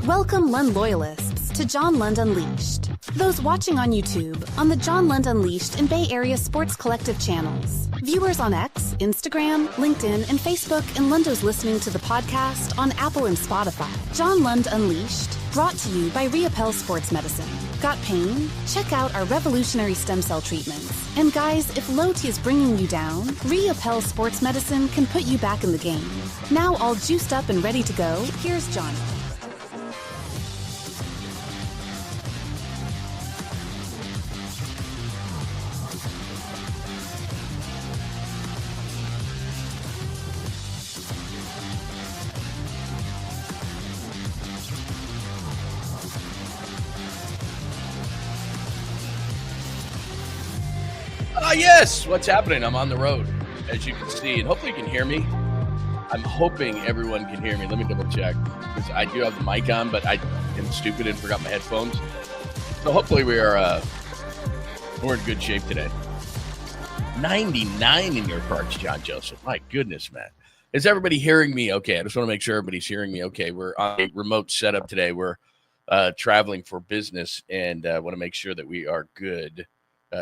Welcome Lund loyalists to John Lund Unleashed. Those watching on YouTube, on the John Lund Unleashed and Bay Area Sports Collective channels. Viewers on X, Instagram, LinkedIn, and Facebook, and Lundos listening to the podcast on Apple and Spotify. John Lund Unleashed, brought to you by Reapel Sports Medicine. Got pain? Check out our revolutionary stem cell treatments. And guys, if low T is bringing you down, Reapel Sports Medicine can put you back in the game. Now all juiced up and ready to go, here's Johnny. Yes, what's happening? I'm on the road, as you can see, and hopefully you can hear me. I'm hoping everyone can hear me. Let me double check, because I do have the mic on, but I am stupid and forgot my headphones. So hopefully we're in good shape today. 99 in your parts, John Joseph. My goodness, man. Is everybody hearing me okay? I just want to make sure everybody's hearing me okay. We're on a remote setup today. We're traveling for business, and want to make sure that we are good.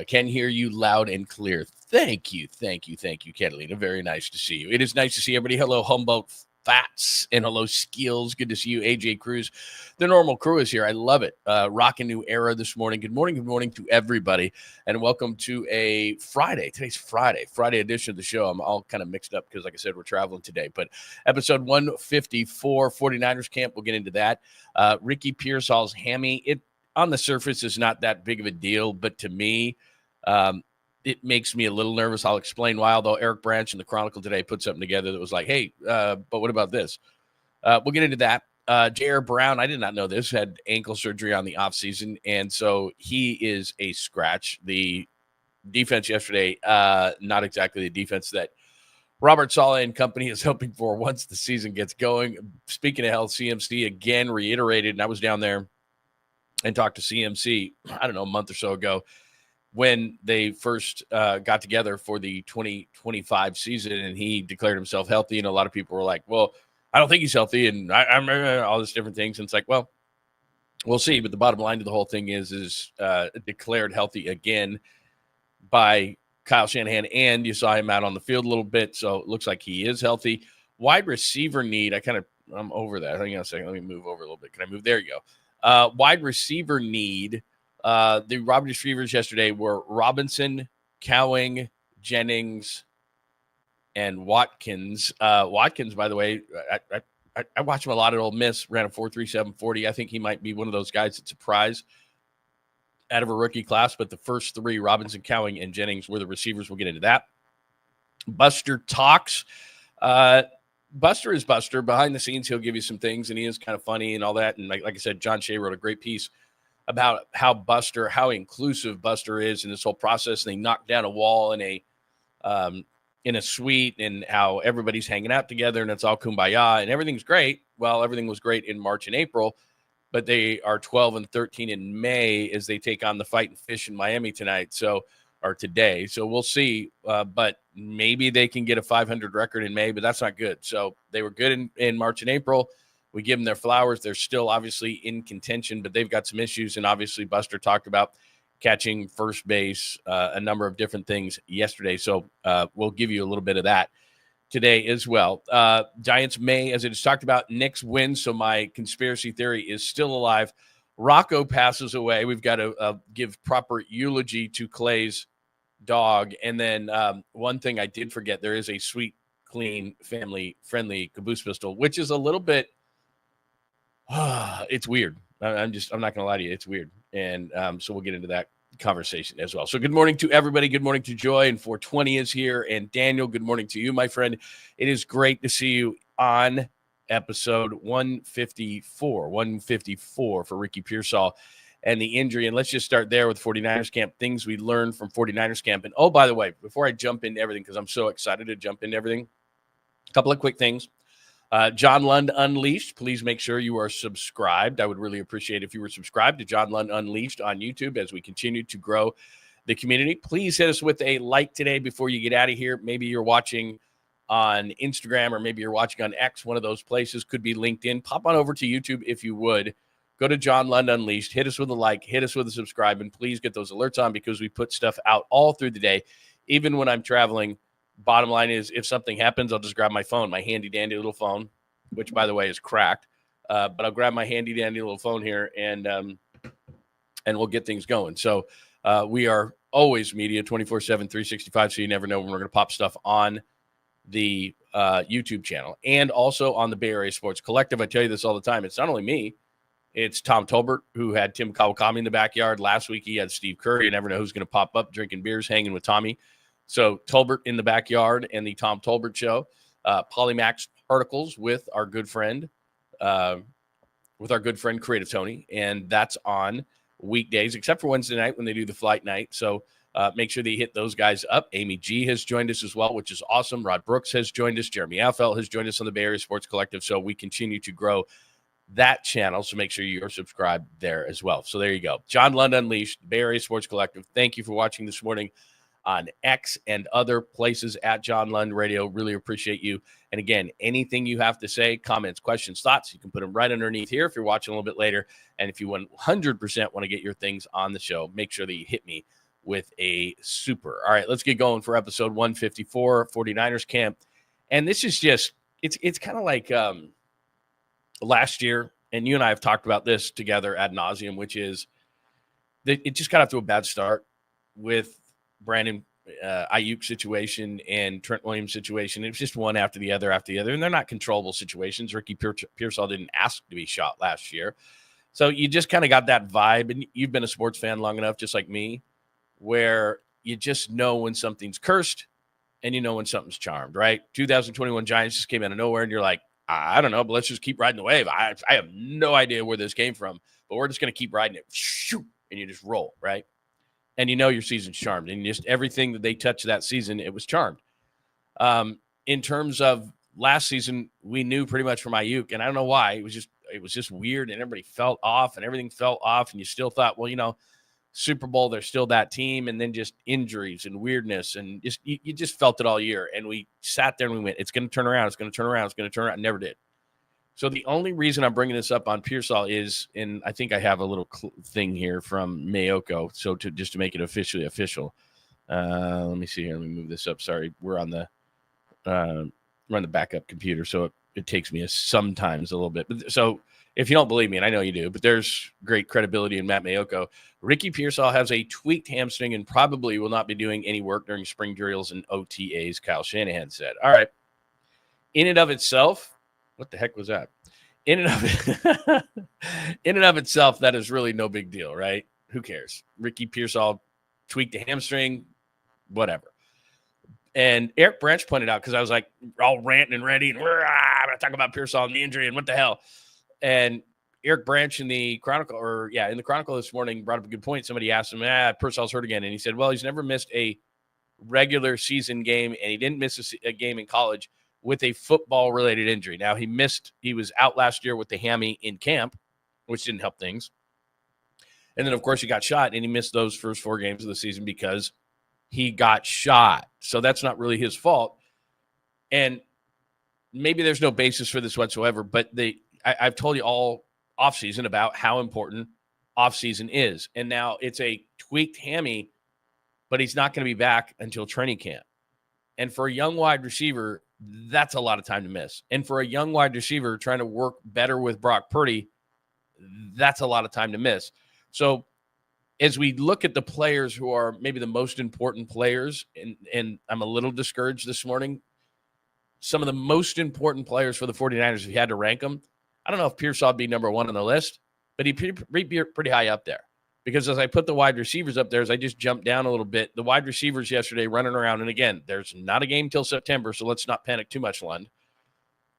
Can hear you loud and clear. Thank you, Catalina. Very nice to see you. It is nice to see everybody. Hello, Humboldt Fats, and hello, Skills. Good to see you, AJ Cruz. The normal crew is here. I love it. Rocking new era this morning. Good morning to everybody, and welcome to a Friday. Today's Friday edition of the show. I'm all kind of mixed up because, like I said, we're traveling today. But episode 154, 49ers camp. We'll get into that. Ricky Pearsall's hammy. It on the surface is not that big of a deal, but to me, it makes me a little nervous. I'll explain why, although Eric Branch in the Chronicle today put something together that was like, hey, but what about this? We'll get into that. J.R. Brown, I did not know this, had ankle surgery on the offseason, and so he is a scratch. The defense yesterday, not exactly the defense that Robert Saleh and company is hoping for once the season gets going. Speaking of health, CMC again reiterated, and I was down there and talked to CMC, I don't know, a month or so ago when they first got together for the 2025 season, and he declared himself healthy. And a lot of people were like, well, I don't think he's healthy, and I'm all these different things. And it's like, well, we'll see. But the bottom line to the whole thing is declared healthy again by Kyle Shanahan, and you saw him out on the field a little bit, so it looks like he is healthy. Wide receiver need, I'm over that. Hang on a second. Let me move over a little bit. Can I move? There you go. Wide receiver need. The wide receivers yesterday were Robinson, Cowing, Jennings, and Watkins. Watkins, by the way, I watch him a lot at Ole Miss, ran a 4.37 40. I think he might be one of those guys that surprised out of a rookie class, but the first three, Robinson, Cowing, and Jennings, were the receivers. We'll get into that. Buster talks. Buster is Buster. Behind the scenes, he'll give you some things, and he is kind of funny and all that. And like I said, John Shea wrote a great piece about how inclusive Buster is in this whole process. And they knocked down a wall in a suite, and how everybody's hanging out together, and it's all kumbaya, and everything's great. Well, everything was great in March and April, but they are 12-13 in May as they take on the Fightin' Fish in Miami tonight. Or today. So we'll see. But maybe they can get a 500 record in May, but that's not good. So they were good in March and April. We give them their flowers. They're still obviously in contention, but they've got some issues. And obviously Buster talked about catching first base, a number of different things yesterday. So we'll give you a little bit of that today as well. Giants may, as it is talked about, Knicks win. So my conspiracy theory is still alive. ROCCO passes away. We've got to give proper eulogy to Clay's dog. And then one thing I did forget, there is a sweet, clean, family-friendly caboose pistol, which is a little bit, it's weird. I'm not going to lie to you. It's weird. And so we'll get into that conversation as well. So good morning to everybody. Good morning to Joy, and 420 is here. And Daniel, good morning to you, my friend. It is great to see you on episode 154 for Ricky Pearsall and the injury. And let's just start there with 49ers camp, things we learned from 49ers camp. And, oh, by the way, before I jump into everything, because I'm so excited to jump into everything, a couple of quick things. John Lund Unleashed, please make sure you are subscribed. I would really appreciate if you were subscribed to John Lund Unleashed on YouTube as we continue to grow the community. Please hit us with a like today before you get out of here. Maybe you're watching on Instagram, or maybe you're watching on X, one of those places, could be LinkedIn. Pop on over to YouTube if you would. Go to John Lund Unleashed, hit us with a like, hit us with a subscribe, and please get those alerts on because we put stuff out all through the day, even when I'm traveling. Bottom line is, if something happens, I'll just grab my phone, my handy-dandy little phone, which, by the way, is cracked. But I'll grab my handy-dandy little phone here, and we'll get things going. So we are always media 24/7, 365, so you never know when we're going to pop stuff on the YouTube channel and also on the Bay Area Sports Collective. I tell you this all the time. It's not only me. It's Tom Tolbert, who had Tim Kawakami in the backyard. Last week, he had Steve Curry. You never know who's going to pop up drinking beers, hanging with Tommy. So Tolbert in the backyard and the Tom Tolbert Show. Polymax articles with our good friend, Creative Tony. And that's on weekdays, except for Wednesday night when they do the flight night. So make sure that you hit those guys up. Amy G has joined us as well, which is awesome. Rod Brooks has joined us. Jeremy Affel has joined us on the Bay Area Sports Collective. So we continue to grow that channel. So make sure you're subscribed there as well. So there you go. John Lund Unleashed, Bay Area Sports Collective. Thank you for watching this morning on X and other places at John Lund Radio. Really appreciate you. And again, anything you have to say, comments, questions, thoughts, you can put them right underneath here if you're watching a little bit later. And if you 100% want to get your things on the show, make sure that you hit me with a super. All right, let's get going for episode 154, 49ers camp. And this is just, it's kind of like last year, and you and I have talked about this together ad nauseum, which is that it just got off to a bad start with Brandon Ayuk situation and Trent Williams situation. It was just one after the other, and they're not controllable situations. Ricky Pearsall didn't ask to be shot last year. So you just kind of got that vibe, and you've been a sports fan long enough, just like me, where you just know when something's cursed and you know when something's charmed, right? 2021 Giants just came out of nowhere, and you're like, I don't know, but let's just keep riding the wave. I have no idea where this came from, but we're just going to keep riding it. Shoot, and you just roll, right? And you know your season's charmed. And just everything that they touched that season, it was charmed. In terms of last season, we knew pretty much from Ayuk, and I don't know why. It was just weird, and everybody felt off, and everything felt off, and you still thought, well, you know, Super Bowl, they're still that team, and then just injuries and weirdness, and just you just felt it all year. And we sat there and we went, it's going to turn around, it's going to turn around, it's going to turn around. It never did. So the only reason I'm bringing this up on Pearsall is, and I think I have a little thing here from Mayoko, so just to make it officially official. Let me see here. Let me move this up. Sorry, we're on the backup computer, so it takes me sometimes a little bit. But so if you don't believe me, and I know you do, but there's great credibility in Matt Mayoko. Ricky Pearsall has a tweaked hamstring and probably will not be doing any work during spring drills and OTAs, Kyle Shanahan said. All right. In and of itself, what the heck was that? In and of itself, that is really no big deal, right? Who cares? Ricky Pearsall tweaked a hamstring, whatever. And Eric Branch pointed out, because I was like all ranting and ready, and I'm going to talk about Pearsall and the injury and what the hell. And Eric Branch in the Chronicle, this morning brought up a good point. Somebody asked him, Pearsall's hurt again. And he said, well, he's never missed a regular season game, and he didn't miss a game in college with a football-related injury. Now, he was out last year with the hammy in camp, which didn't help things. And then, of course, he got shot, and he missed those first 4 games of the season because he got shot. So that's not really his fault. And maybe there's no basis for this whatsoever, but I've told you all offseason about how important offseason is. And now it's a tweaked hammy, but he's not going to be back until training camp. And for a young wide receiver, that's a lot of time to miss. And for a young wide receiver trying to work better with Brock Purdy, that's a lot of time to miss. So as we look at the players who are maybe the most important players, and I'm a little discouraged this morning, some of the most important players for the 49ers, if you had to rank them, I don't know if Pearsall would be number 1 on the list, but he'd be pretty high up there. Because as I put the wide receivers up there, as I just jumped down a little bit, the wide receivers yesterday running around, and again, there's not a game till September, so let's not panic too much, Lund.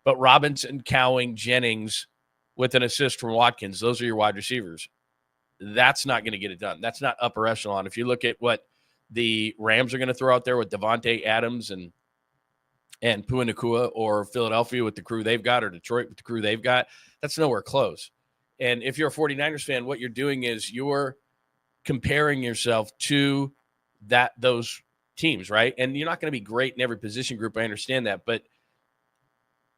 But Robinson, Cowing, Jennings with an assist from Watkins, those are your wide receivers. That's not going to get it done. That's not upper echelon. If you look at what the Rams are going to throw out there with Devontae Adams and Pua Nakua, or Philadelphia with the crew they've got, or Detroit with the crew they've got, that's nowhere close. And if you're a 49ers fan, what you're doing is you're comparing yourself to those teams, right? And you're not going to be great in every position group. I understand that. But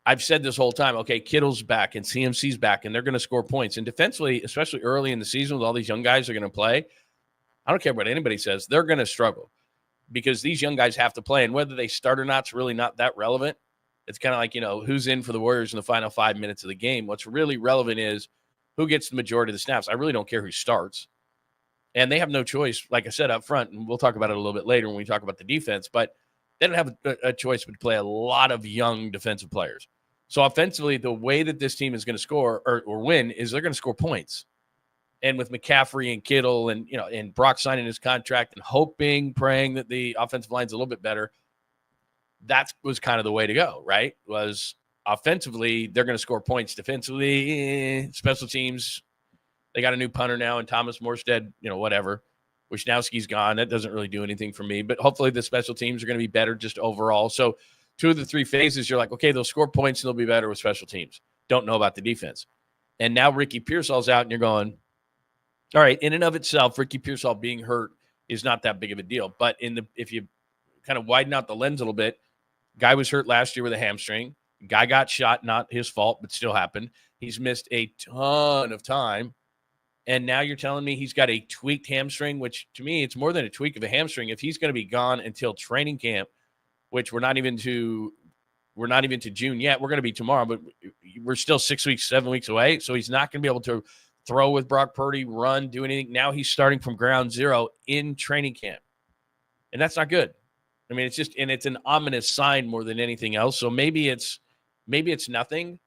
I've said this whole time, okay, Kittle's back and CMC's back, and they're going to score points. And defensively, especially early in the season with all these young guys are going to play, I don't care what anybody says, they're going to struggle because these young guys have to play. And whether they start or not is really not that relevant. It's kind of like, who's in for the Warriors in the final 5 minutes of the game. What's really relevant is who gets the majority of the snaps. I really don't care who starts. And they have no choice, like I said, up front, and we'll talk about it a little bit later when we talk about the defense, but they don't have a choice but to play a lot of young defensive players. So offensively, the way that this team is going to score or win is they're going to score points. And with McCaffrey and Kittle and, and Brock signing his contract and praying that the offensive line's a little bit better, that was kind of the way to go, right? Was offensively, they're going to score points. Defensively, special teams, they got a new punter now, and Thomas Morstead, whatever. Wisnowski's gone. That doesn't really do anything for me. But hopefully the special teams are going to be better just overall. So 2 of the 3 phases, you're like, okay, they'll score points and they'll be better with special teams. Don't know about the defense. And now Ricky Pearsall's out, and you're going, all right, in and of itself, Ricky Pearsall being hurt is not that big of a deal. But if you kind of widen out the lens a little bit, guy was hurt last year with a hamstring. Guy got shot, not his fault, but still happened. He's missed a ton of time. And now you're telling me he's got a tweaked hamstring, which to me, it's more than a tweak of a hamstring. If he's going to be gone until training camp, which we're not even to June yet. We're going to be tomorrow, but we're still 6 weeks, 7 weeks away. So he's not going to be able to throw with Brock Purdy, run, do anything. Now he's starting from ground zero in training camp. And that's not good. I mean, it's an ominous sign more than anything else. So maybe it's nothing.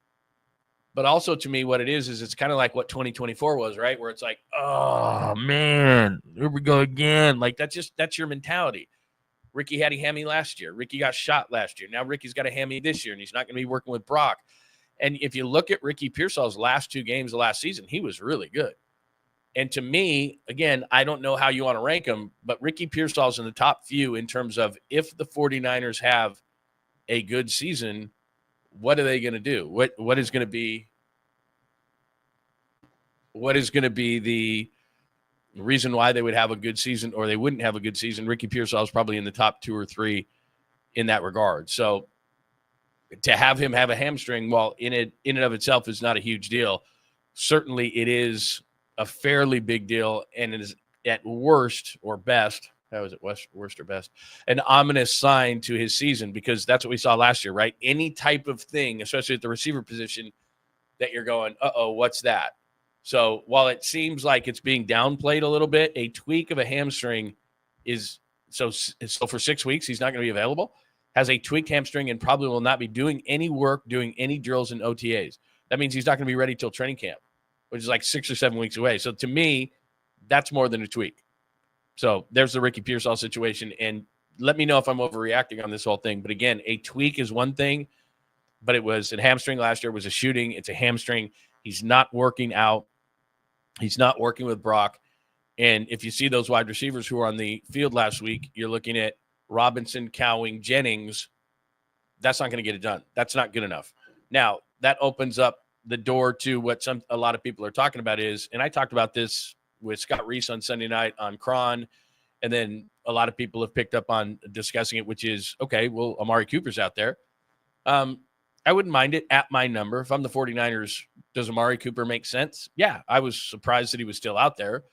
But also to me, what it is it's kind of like what 2024 was, right? Where it's like, oh man, here we go again. Like that's your mentality. Ricky had a hammy last year. Ricky got shot last year. Now Ricky's got a hammy this year, and he's not going to be working with Brock. And if you look at Ricky Pearsall's last 2 games of last season, he was really good. And to me, again, I don't know how you want to rank him, but Ricky Pearsall's in the top few in terms of if the 49ers have a good season, what are they going to do? What is going to be the reason why they would have a good season or they wouldn't have a good season? Ricky Pearsall is probably in the top 2 or 3 in that regard. So to have him have a hamstring, while in and of itself is not a huge deal, certainly it is a fairly big deal, and it is at worst or best, how is it, worst or best, an ominous sign to his season, because that's what we saw last year, right? Any type of thing, especially at the receiver position, that you're going, uh-oh, what's that? So while it seems like it's being downplayed a little bit, a tweak of a hamstring is so for 6 weeks, he's not going to be available, has a tweaked hamstring, and probably will not be doing any work, doing any drills in OTAs. That means he's not going to be ready till training camp, which is like 6 or 7 weeks away. So to me, that's more than a tweak. So there's the Ricky Pearsall situation. And let me know if I'm overreacting on this whole thing. But again, a tweak is one thing, but it was a hamstring last year. It was a shooting. It's a hamstring. He's not working out. He's not working with Brock. And if you see those wide receivers who were on the field last week, you're looking at Robinson, Cowing, Jennings. That's not going to get it done. That's not good enough. Now, that opens up the door to what a lot of people are talking about is, and I talked about this with Scott Reese on Sunday night on Cron, and then a lot of people have picked up on discussing it, which is, okay, well, Amari Cooper's out there. I wouldn't mind it at my number. If I'm the 49ers, does Amari Cooper make sense? Yeah, I was surprised that he was still out there.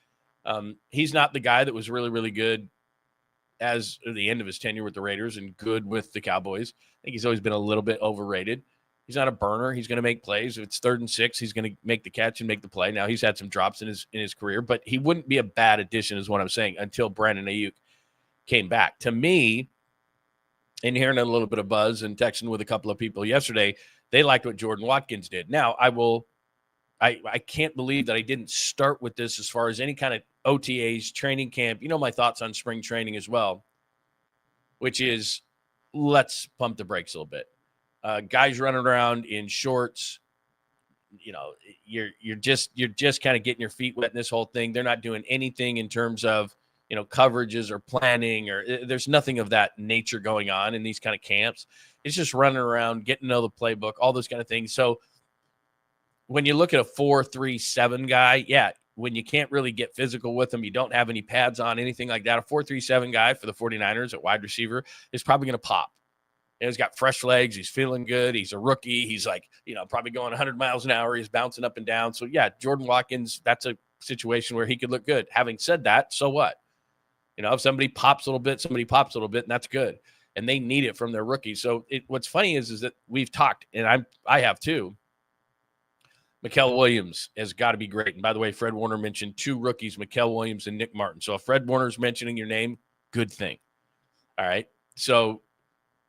He's not the guy that was really, really good as the end of his tenure with the Raiders and good with the Cowboys. I think he's always been a little bit overrated. He's not a burner. He's going to make plays. If it's 3rd and 6, he's going to make the catch and make the play. Now, he's had some drops in his career, but he wouldn't be a bad addition is what I'm saying until Brandon Ayuk came back. To me, and hearing a little bit of buzz and texting with a couple of people yesterday, they liked what Jordan Watkins did. Now, I can't believe that I didn't start with this as far as any kind of OTAs, training camp. You know my thoughts on spring training as well, which is let's pump the brakes a little bit. Guys running around in shorts, you're just kind of getting your feet wet in this whole thing. They're not doing anything in terms of, coverages or planning, or there's nothing of that nature going on in these kind of camps. It's just running around, getting to know the playbook, all those kind of things. So when you look at a 4-3-7 guy, yeah, when you can't really get physical with them, you don't have any pads on, anything like that, a 4-3-7 guy for the 49ers at wide receiver is probably going to pop. And he's got fresh legs. He's feeling good. He's a rookie. He's like, probably going 100 miles an hour. He's bouncing up and down. So, yeah, Jordan Watkins, that's a situation where he could look good. Having said that, so what? If somebody pops a little bit, and that's good. And they need it from their rookies. So what's funny is that we've talked, and I have too. Mikael Williams has got to be great. And by the way, Fred Warner mentioned 2 rookies, Mikael Williams and Nick Martin. So if Fred Warner's mentioning your name, good thing. All right. So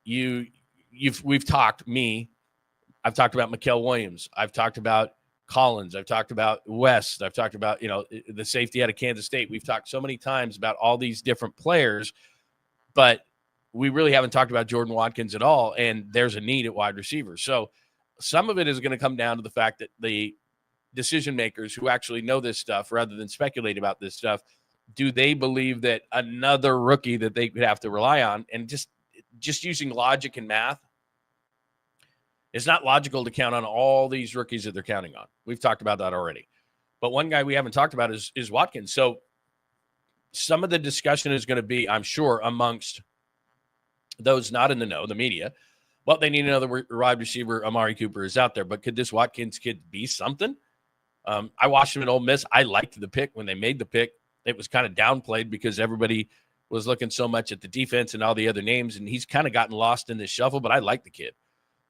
we've talked, I've talked about Mikael Williams. I've talked about Collins. I've talked about West. I've talked about, the safety out of Kansas State. We've talked so many times about all these different players, but we really haven't talked about Jordan Watkins at all. And there's a need at wide receiver. So some of it is going to come down to the fact that the decision makers who actually know this stuff, rather than speculate about this stuff, do they believe that another rookie that they could have to rely on, and just using logic and math, it's not logical to count on all these rookies that they're counting on. We've talked about that already. But one guy we haven't talked about is Watkins. So some of the discussion is going to be, I'm sure, amongst those not in the know, the media, well, they need another wide receiver. Amari Cooper is out there. But could this Watkins kid be something? I watched him at Ole Miss. I liked the pick when they made the pick. It was kind of downplayed because everybody was looking so much at the defense and all the other names, and he's kind of gotten lost in this shuffle, but I like the kid.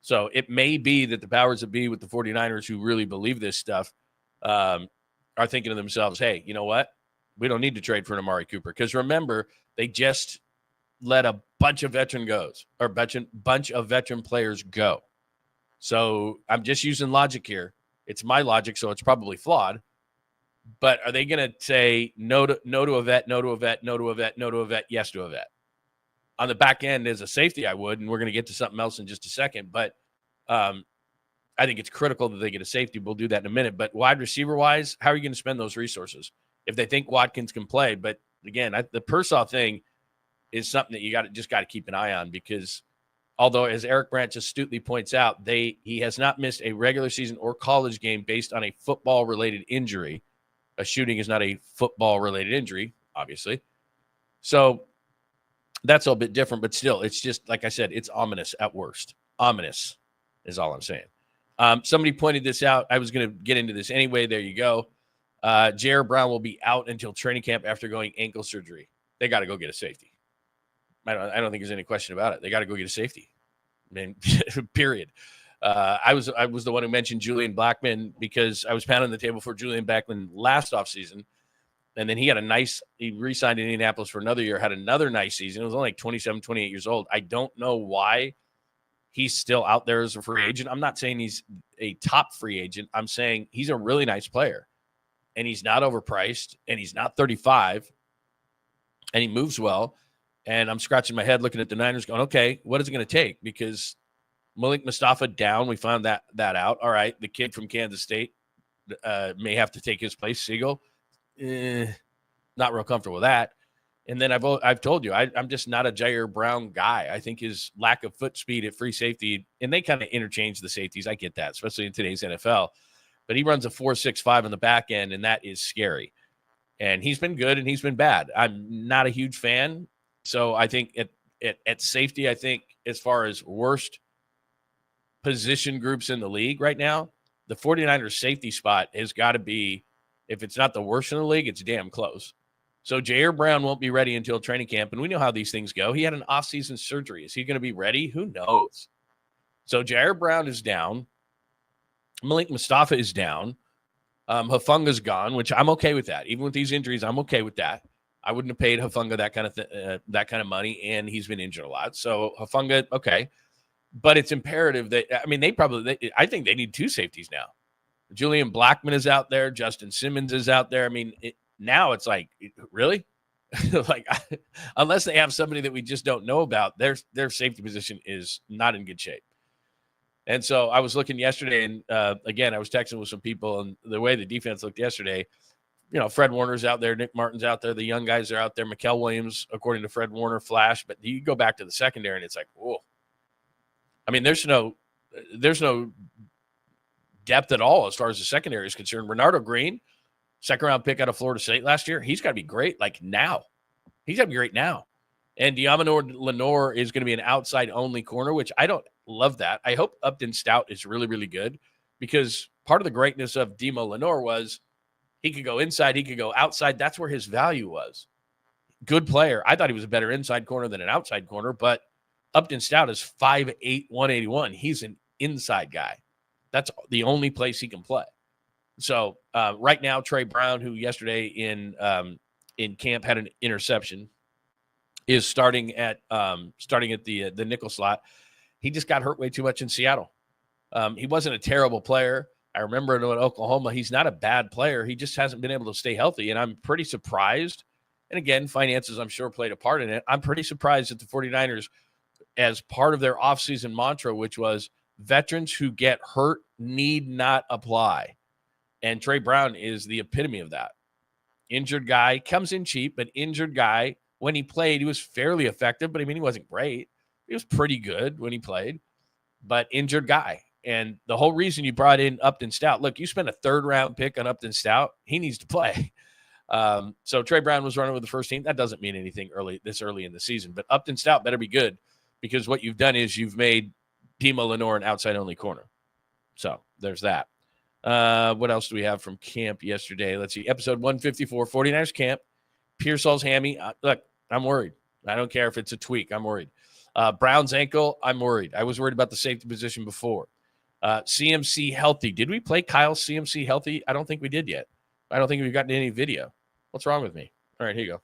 So it may be that the powers that be with the 49ers who really believe this stuff are thinking to themselves, hey, you know what? We don't need to trade for an Amari Cooper. Because remember, they just let a bunch of veteran players go. So I'm just using logic here. It's my logic, so it's probably flawed. But are they going to say no to a vet, no to a vet, no to a vet, no to a vet, yes to a vet? On the back end, as a safety, I would, and we're going to get to something else in just a second. But I think it's critical that they get a safety. We'll do that in a minute. But wide receiver-wise, how are you going to spend those resources if they think Watkins can play? But, again, the Pearsall thing is something that you just got to keep an eye on, because although, as Eric Branch astutely points out, he has not missed a regular season or college game based on a football-related injury. A shooting is not a football-related injury, obviously. So that's a little bit different, but still, it's just, like I said, it's ominous at worst. Ominous is all I'm saying. Somebody pointed this out. I was going to get into this anyway. There you go. Jair Brown will be out until training camp after going ankle surgery. They got to go get a safety. I don't think there's any question about it. They got to go get a safety. I mean, period. I was the one who mentioned Julian Blackmon because I was pounding the table for Julian Blackmon last offseason. And then he re-signed in Indianapolis for another year, had another nice season. It was only like 27, 28 years old. I don't know why he's still out there as a free agent. I'm not saying he's a top free agent. I'm saying he's a really nice player. And he's not overpriced. And he's not 35. And he moves well. And I'm scratching my head looking at the Niners going, okay, what is it going to take? Because Malik Mustafa down. We found that out. All right, the kid from Kansas State may have to take his place. Siegel. Not real comfortable with that. And then I've told you, I'm just not a Jair Brown guy. I think his lack of foot speed at free safety, and they kind of interchange the safeties. I get that, especially in today's NFL. But he runs a 4.65 on the back end, and that is scary. And he's been good and he's been bad. I'm not a huge fan. So I think at safety, I think as far as worst position groups in the league right now, the 49ers safety spot has got to be, if it's not the worst in the league, it's damn close. So Jair Brown won't be ready until training camp, and we know how these things go. He had an off-season surgery. Is he going to be ready? Who knows? So Jair Brown is down. Malik Mustafa is down. Hufunga's gone, which I'm okay with that. Even with these injuries, I'm okay with that. I wouldn't have paid Hufunga that kind of money, and he's been injured a lot. So Hufunga, okay. But it's imperative that, I mean, I think they need 2 safeties now. Julian Blackmon is out there. Justin Simmons is out there. I mean, now it's like, really? Like, unless they have somebody that we just don't know about, their safety position is not in good shape. And so I was looking yesterday, and again, I was texting with some people, and the way the defense looked yesterday, Fred Warner's out there, Nick Martin's out there, the young guys are out there, Mikael Williams, according to Fred Warner, flash. But you go back to the secondary, and it's like, whoa. I mean, there's no depth at all as far as the secondary is concerned. Renardo Green, second-round pick out of Florida State last year, he's got to be great, like now. He's got to be great now. And Diamond Lenore is going to be an outside-only corner, which I don't love that. I hope Upton Stout is really, really good, because part of the greatness of Demo Lenore was he could go inside, he could go outside. That's where his value was. Good player. I thought he was a better inside corner than an outside corner, but Upton Stout is 5'8", 181. He's an inside guy. That's the only place he can play. So right now, Trey Brown, who yesterday in camp had an interception, is starting at the nickel slot. He just got hurt way too much in Seattle. He wasn't a terrible player. I remember in Oklahoma, he's not a bad player. He just hasn't been able to stay healthy, and I'm pretty surprised. And again, finances, I'm sure, played a part in it. I'm pretty surprised that the 49ers, as part of their offseason mantra, which was veterans who get hurt need not apply. And Trey Brown is the epitome of that. Injured guy, comes in cheap, but injured guy. When he played, he was fairly effective, but I mean, he wasn't great. He was pretty good when he played, but injured guy. And the whole reason you brought in Upton Stout, look, you spent a third-round pick on Upton Stout. He needs to play. So Trey Brown was running with the first team. That doesn't mean anything this early in the season, but Upton Stout better be good, because what you've done is you've made Demo Lenore an outside-only corner. So there's that. What else do we have from camp yesterday? Let's see. Episode 154, 49ers camp. Pearsall's hammy. Look, I'm worried. I don't care if it's a tweak. I'm worried. Brown's ankle. I'm worried. I was worried about the safety position before. CMC healthy. Did we play Kyle's CMC healthy? I don't think we did yet. I don't think we've gotten any video. What's wrong with me? All right, here you go.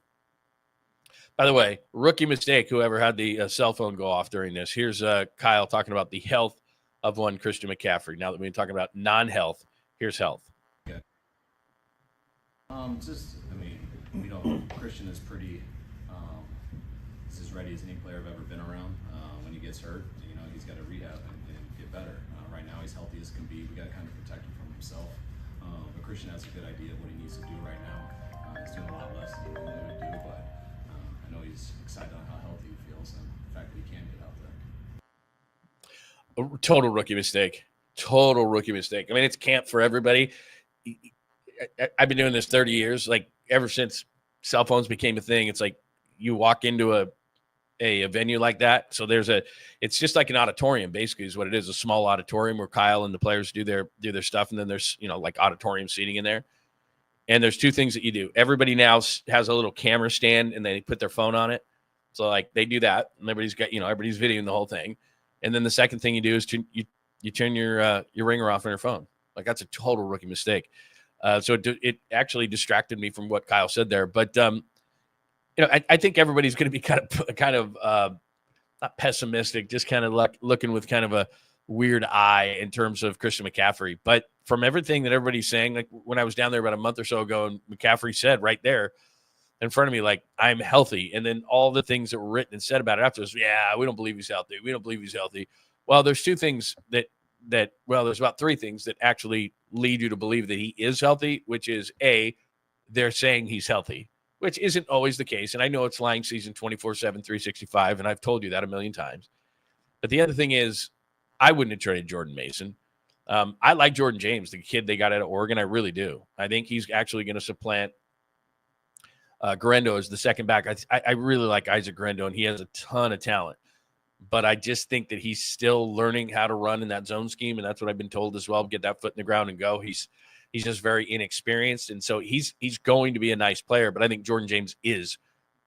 By the way, rookie mistake, whoever had the cell phone go off during this. Here's Kyle talking about the health of one Christian McCaffrey. Now that we've been talking about non-health, here's health. Okay. Christian is pretty is as ready as any player I've ever been around. When he gets hurt, he's got to rehab and get better. Right now, he's healthy as can be. We got to kind of protect him from himself. But Christian has a good idea of what he needs to do right now. He's doing a lot less than he would do, but I know he's excited on how healthy he feels and the fact that he can get out there. A total rookie mistake. Total rookie mistake. I mean, it's camp for everybody. I've been doing this 30 years. Like, ever since cell phones became a thing, it's like you walk into a venue like that. So it's just like an auditorium, basically, is what it is. A small auditorium where Kyle and the players do their stuff. And then there's, like auditorium seating in there. And there's two things that you do. Everybody now has a little camera stand and they put their phone on it. So like they do that and everybody's got, everybody's videoing the whole thing. And then the second thing you do is you turn your ringer off on your phone. Like, that's a total rookie mistake. So it actually distracted me from what Kyle said there. But, I think everybody's going to be kind of not pessimistic, just kind of looking with kind of a weird eye in terms of Christian McCaffrey. But from everything that everybody's saying, like when I was down there about a month or so ago, and McCaffrey said right there in front of me, like, I'm healthy. And then all the things that were written and said about it afterwards, we don't believe he's healthy. We don't believe he's healthy. Well, there's two things there's about three things that actually lead you to believe that he is healthy, which is A, they're saying he's healthy, which isn't always the case. And I know it's lying season 24/7, 365. And I've told you that a million times. But the other thing is, I wouldn't have traded Jordan Mason. I like Jordan James, the kid they got out of Oregon. I really do. I think he's actually going to supplant Garendo as the second back. I really like Isaac Garendo, and he has a ton of talent. But I just think that he's still learning how to run in that zone scheme, and that's what I've been told as well. Get that foot in the ground and go. He's just very inexperienced, and so he's going to be a nice player. But I think Jordan James is,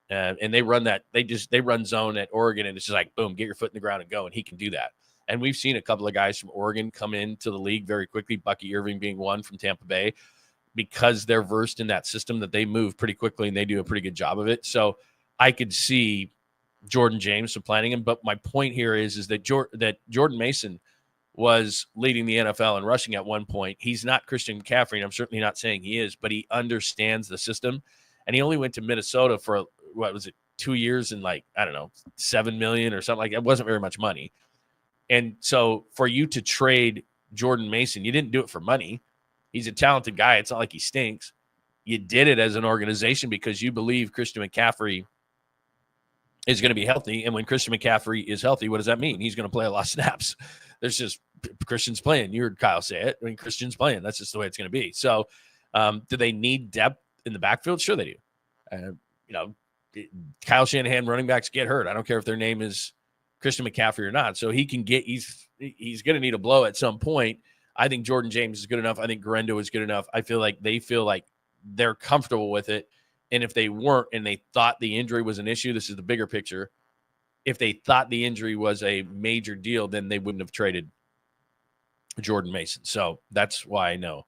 and they run that. They run zone at Oregon, and it's just like, boom, get your foot in the ground and go, and he can do that. And we've seen a couple of guys from Oregon come into the league very quickly, Bucky Irving being one from Tampa Bay, because they're versed in that system that they move pretty quickly, and they do a pretty good job of it. So I could see Jordan James supplanting him. But my point here is that Jordan Mason was leading the NFL in rushing at one point. He's not Christian McCaffrey, and I'm certainly not saying he is, but he understands the system. And he only went to Minnesota for, 2 years and $7 million or something like that. It wasn't very much money. And so for you to trade Jordan Mason, you didn't do it for money. He's a talented guy. It's not like he stinks. You did it as an organization because you believe Christian McCaffrey is going to be healthy. And when Christian McCaffrey is healthy, what does that mean? He's going to play a lot of snaps. There's just Christian's playing. You heard Kyle say it. I mean, Christian's playing. That's just the way it's going to be. So do they need depth in the backfield? Sure they do. Kyle Shanahan running backs get hurt. I don't care if their name is Christian McCaffrey or not. So he's going to need a blow at some point. I think Jordan James is good enough. I think Garendo is good enough. I feel like they're comfortable with it. And if they weren't and they thought the injury was an issue, this is the bigger picture. If they thought the injury was a major deal, then they wouldn't have traded Jordan Mason. So that's why I know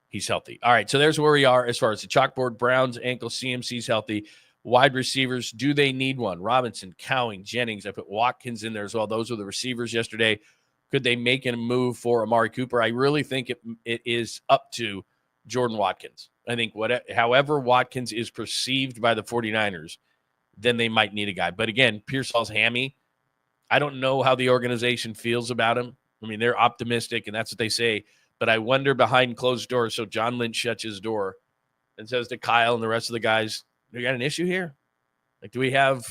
he's healthy. All right, so there's where we are as far as the chalkboard. Browns, ankle, CMC's healthy. Wide receivers, do they need one? Robinson, Cowing, Jennings. I put Watkins in there as well. Those were the receivers yesterday. Could they make a move for Amari Cooper? I really think it is up to Jordan Watkins. I think however Watkins is perceived by the 49ers, then they might need a guy. But again, Pearsall's hammy. I don't know how the organization feels about him. I mean, they're optimistic, and that's what they say. But I wonder behind closed doors, so John Lynch shuts his door and says to Kyle and the rest of the guys, we got an issue here? Like, do we have,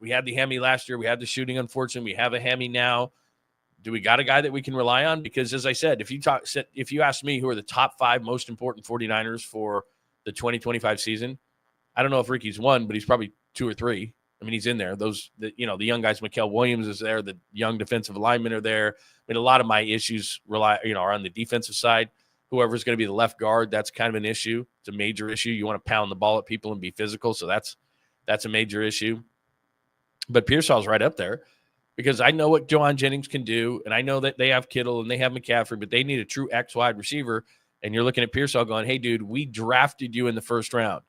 we had the hammy last year. We had the shooting, unfortunately. We have a hammy now. Do we got a guy that we can rely on? Because, as I said, if you ask me who are the top 5 most important 49ers for the 2025 season, I don't know if Ricky's one, but he's probably 2 or 3. I mean, he's in there. The young guys, Mikael Williams is there. The young defensive linemen are there. I mean, a lot of my issues are on the defensive side. Whoever's going to be the left guard, that's kind of an issue. It's a major issue. You want to pound the ball at people and be physical, so that's a major issue. But Pearsall's right up there because I know what Joanne Jennings can do, and I know that they have Kittle and they have McCaffrey, but they need a true X wide receiver. And you're looking at Pearsall going, hey, dude, we drafted you in the first round.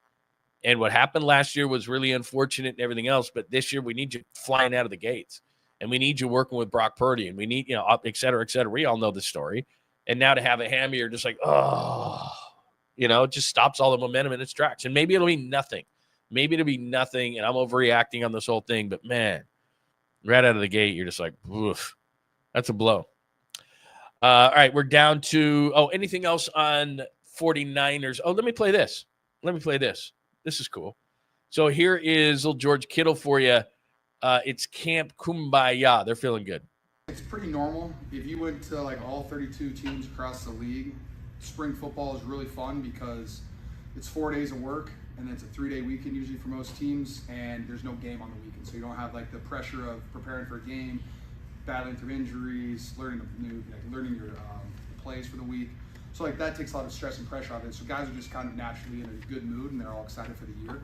And what happened last year was really unfortunate and everything else, but this year we need you flying out of the gates. And we need you working with Brock Purdy, and we need, et cetera, et cetera. We all know the story. And now to have a hammy, you're just like, it just stops all the momentum in its tracks. And maybe it'll be nothing. Maybe it'll be nothing, and I'm overreacting on this whole thing. But, man, right out of the gate, you're just like, oof, that's a blow. All right, we're down to, anything else on 49ers? Let me play this. This is cool. So here is little George Kittle for you. It's Camp Kumbaya. They're feeling good. It's pretty normal. If you went to all 32 teams across the league, spring football is really fun because it's 4 days of work and it's a 3-day weekend usually for most teams, and there's no game on the weekend. So you don't have the pressure of preparing for a game, battling through injuries, learning your plays for the week. So that takes a lot of stress and pressure off it. So guys are just kind of naturally in a good mood and they're all excited for the year.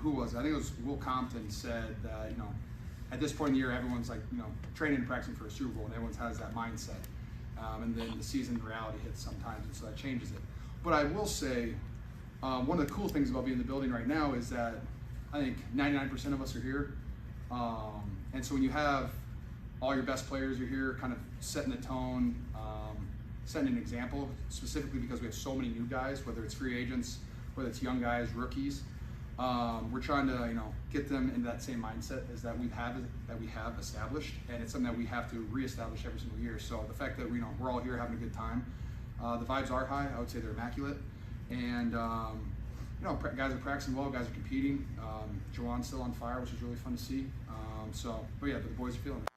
Who was it? I think it was Will Compton said that, at this point in the year, everyone's training and practicing for a Super Bowl, and everyone has that mindset. And then the season reality hits sometimes, and so that changes it. But I will say, one of the cool things about being in the building right now is that I think 99% of us are here. And so when you have all your best players are here, kind of setting the tone, setting an example, specifically because we have so many new guys, whether it's free agents, whether it's young guys, rookies. We're trying to, get them into that same mindset as that we have established, and it's something that we have to reestablish every single year. So the fact that we're all here having a good time, the vibes are high. I would say they're immaculate, and guys are practicing well, guys are competing. Juwan's still on fire, which is really fun to see. The boys are feeling it.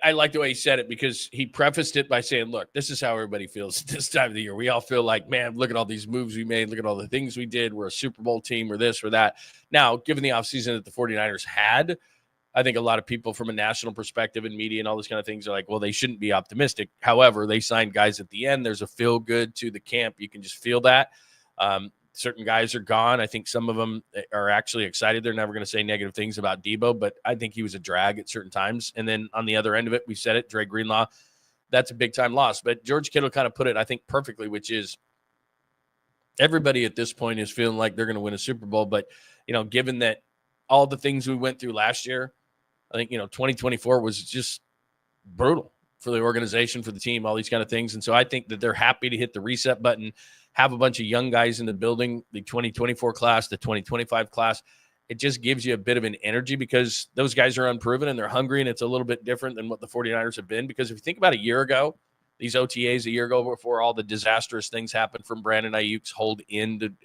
I like the way he said it because he prefaced it by saying, look, this is how everybody feels this time of the year. We all feel like, man, look at all these moves we made. Look at all the things we did. We're a Super Bowl team. We're this, or that. Now, given the offseason that the 49ers had, I think a lot of people from a national perspective and media and all those kind of things are like, well, they shouldn't be optimistic. However, they signed guys at the end. There's a feel good to the camp. You can just feel that. Certain guys are gone. I think some of them are actually excited. They're never going to say negative things about Debo, but I think he was a drag at certain times. And then on the other end of it, we said it, Dre Greenlaw, that's a big-time loss. But George Kittle kind of put it, I think, perfectly, which is everybody at this point is feeling like they're going to win a Super Bowl. But, given that all the things we went through last year, I think, 2024 was just brutal for the organization, for the team, all these kind of things. And so I think that they're happy to hit the reset button, have a bunch of young guys in the building, the 2024 class, the 2025 class. It just gives you a bit of an energy because those guys are unproven and they're hungry, and it's a little bit different than what the 49ers have been. Because if you think about a year ago, these OTAs a year ago before all the disastrous things happened from Brandon Ayuk's hold in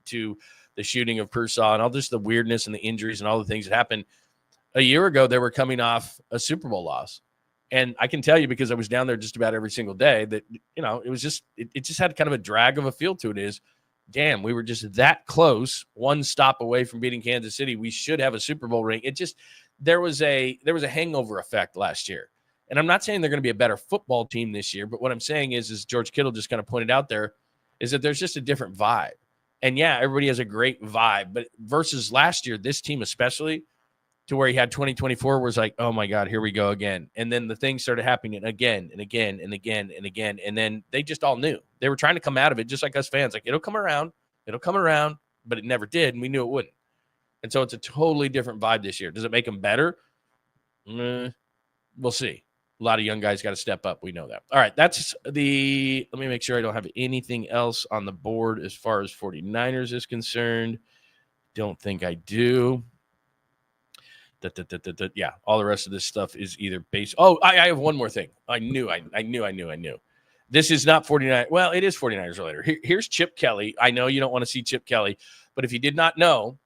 to the shooting of Pearsall and all just the weirdness and the injuries and all the things that happened, a year ago they were coming off a Super Bowl loss. And I can tell you, because I was down there just about every single day, that, it was just, it just had kind of a drag of a feel to it. Is damn, we were just that close, one stop away from beating Kansas City. We should have a Super Bowl ring. It just, there was a hangover effect last year. And I'm not saying they're going to be a better football team this year, but what I'm saying is George Kittle just kind of pointed out there, is that there's just a different vibe. And yeah, everybody has a great vibe, but versus last year, this team especially, to where he had 2024 was like, oh my God, here we go again. And then the things started happening again and again and again and again. And then they just all knew. They were trying to come out of it just like us fans. Like, it'll come around, but it never did, and we knew it wouldn't. And so it's a totally different vibe this year. Does it make them better? We'll see. A lot of young guys got to step up. We know that. All right, that's let me make sure I don't have anything else on the board as far as 49ers is concerned. Don't think I do. Yeah, all the rest of this stuff is either base. Oh, I have one more thing. I knew. This is not 49. Well, it is 49ers or later. Here's Chip Kelly. I know you don't want to see Chip Kelly, but if you did not know,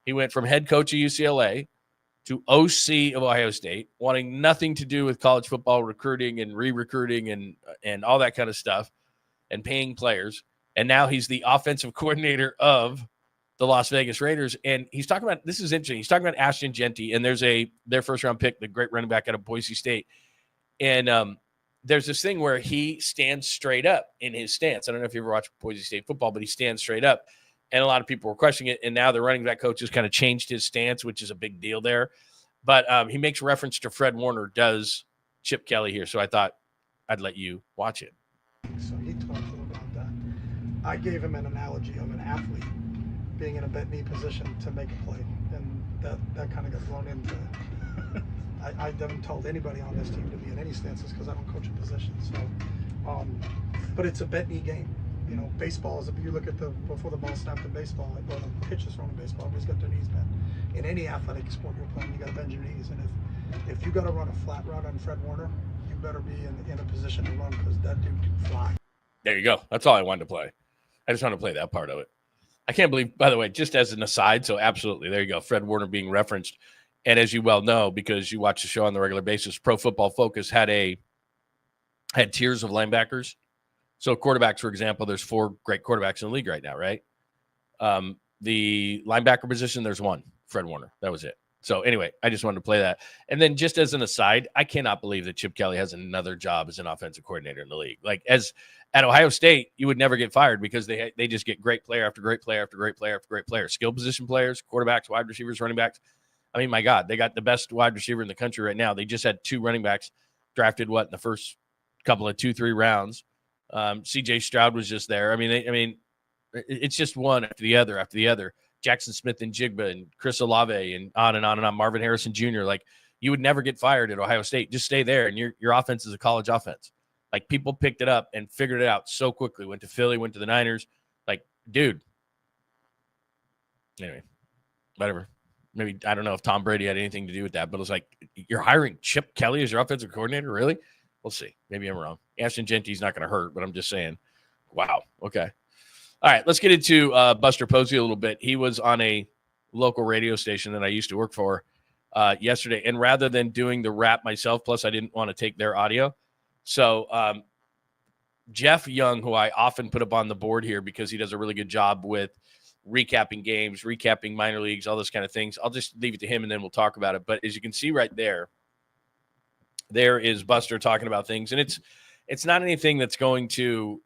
he went from head coach of UCLA to OC of Ohio State, wanting nothing to do with college football recruiting and re-recruiting and all that kind of stuff and paying players. And now he's the offensive coordinator of the Las Vegas Raiders. And he's talking about, this is interesting, he's talking about Ashton Jeanty, and there's their first round pick, the great running back out of Boise State. And there's this thing where he stands straight up in his stance. I don't know if you ever watched Boise State football, but he stands straight up. And a lot of people were questioning it. And now the running back coach has kind of changed his stance, which is a big deal there. But he makes reference to Fred Warner, does Chip Kelly here. So I thought I'd let you watch it. So he talked about that. I gave him an analogy of an athlete being in a bent knee position to make a play. And that kind of got thrown into I haven't told anybody on this team to be in any stances because I don't coach a position. So, but it's a bent knee game. You know, baseball is, if you look at before the ball snapped in baseball, or the pitch is thrown in baseball, everybody's got their knees bent. In any athletic sport you're playing, you got to bend your knees. And if you got to run a flat route on Fred Warner, you better be in a position to run because that dude can fly. There you go. That's all I wanted to play. I just want to play that part of it. I can't believe, by the way, just as an aside, so absolutely, there you go, Fred Warner being referenced. And as you well know, because you watch the show on the regular basis, Pro Football Focus had tiers of linebackers. So quarterbacks, for example, there's 4 great quarterbacks in the league right now, right? The linebacker position, there's one, Fred Warner. That was it. So anyway, I just wanted to play that. And then just as an aside, I cannot believe that Chip Kelly has another job as an offensive coordinator in the league. Like, as at Ohio State, you would never get fired because they just get great player after great player after great player after great player. Skill position players, quarterbacks, wide receivers, running backs. I mean, my God, they got the best wide receiver in the country right now. They just had 2 running backs drafted, in the first couple of 2-3 rounds. C.J. Stroud was just there. I mean, it's just one after the other. Jackson Smith and Jigba and Chris Olave and on and on and on. Marvin Harrison Jr. Like, you would never get fired at Ohio State. Just stay there, and your offense is a college offense. Like, people picked it up and figured it out so quickly. Went to Philly, went to the Niners. Like, dude. Anyway, whatever. Maybe, I don't know if Tom Brady had anything to do with that, but it was like, you're hiring Chip Kelly as your offensive coordinator? Really? We'll see. Maybe I'm wrong. Ashton Jeanty's not going to hurt, but I'm just saying, wow. Okay. All right, let's get into Buster Posey a little bit. He was on a local radio station that I used to work for yesterday, and rather than doing the rap myself, plus I didn't want to take their audio, so Jeff Young, who I often put up on the board here because he does a really good job with recapping games, recapping minor leagues, all those kind of things. I'll just leave it to him, and then we'll talk about it. But as you can see right there, there is Buster talking about things, and it's not anything that's going to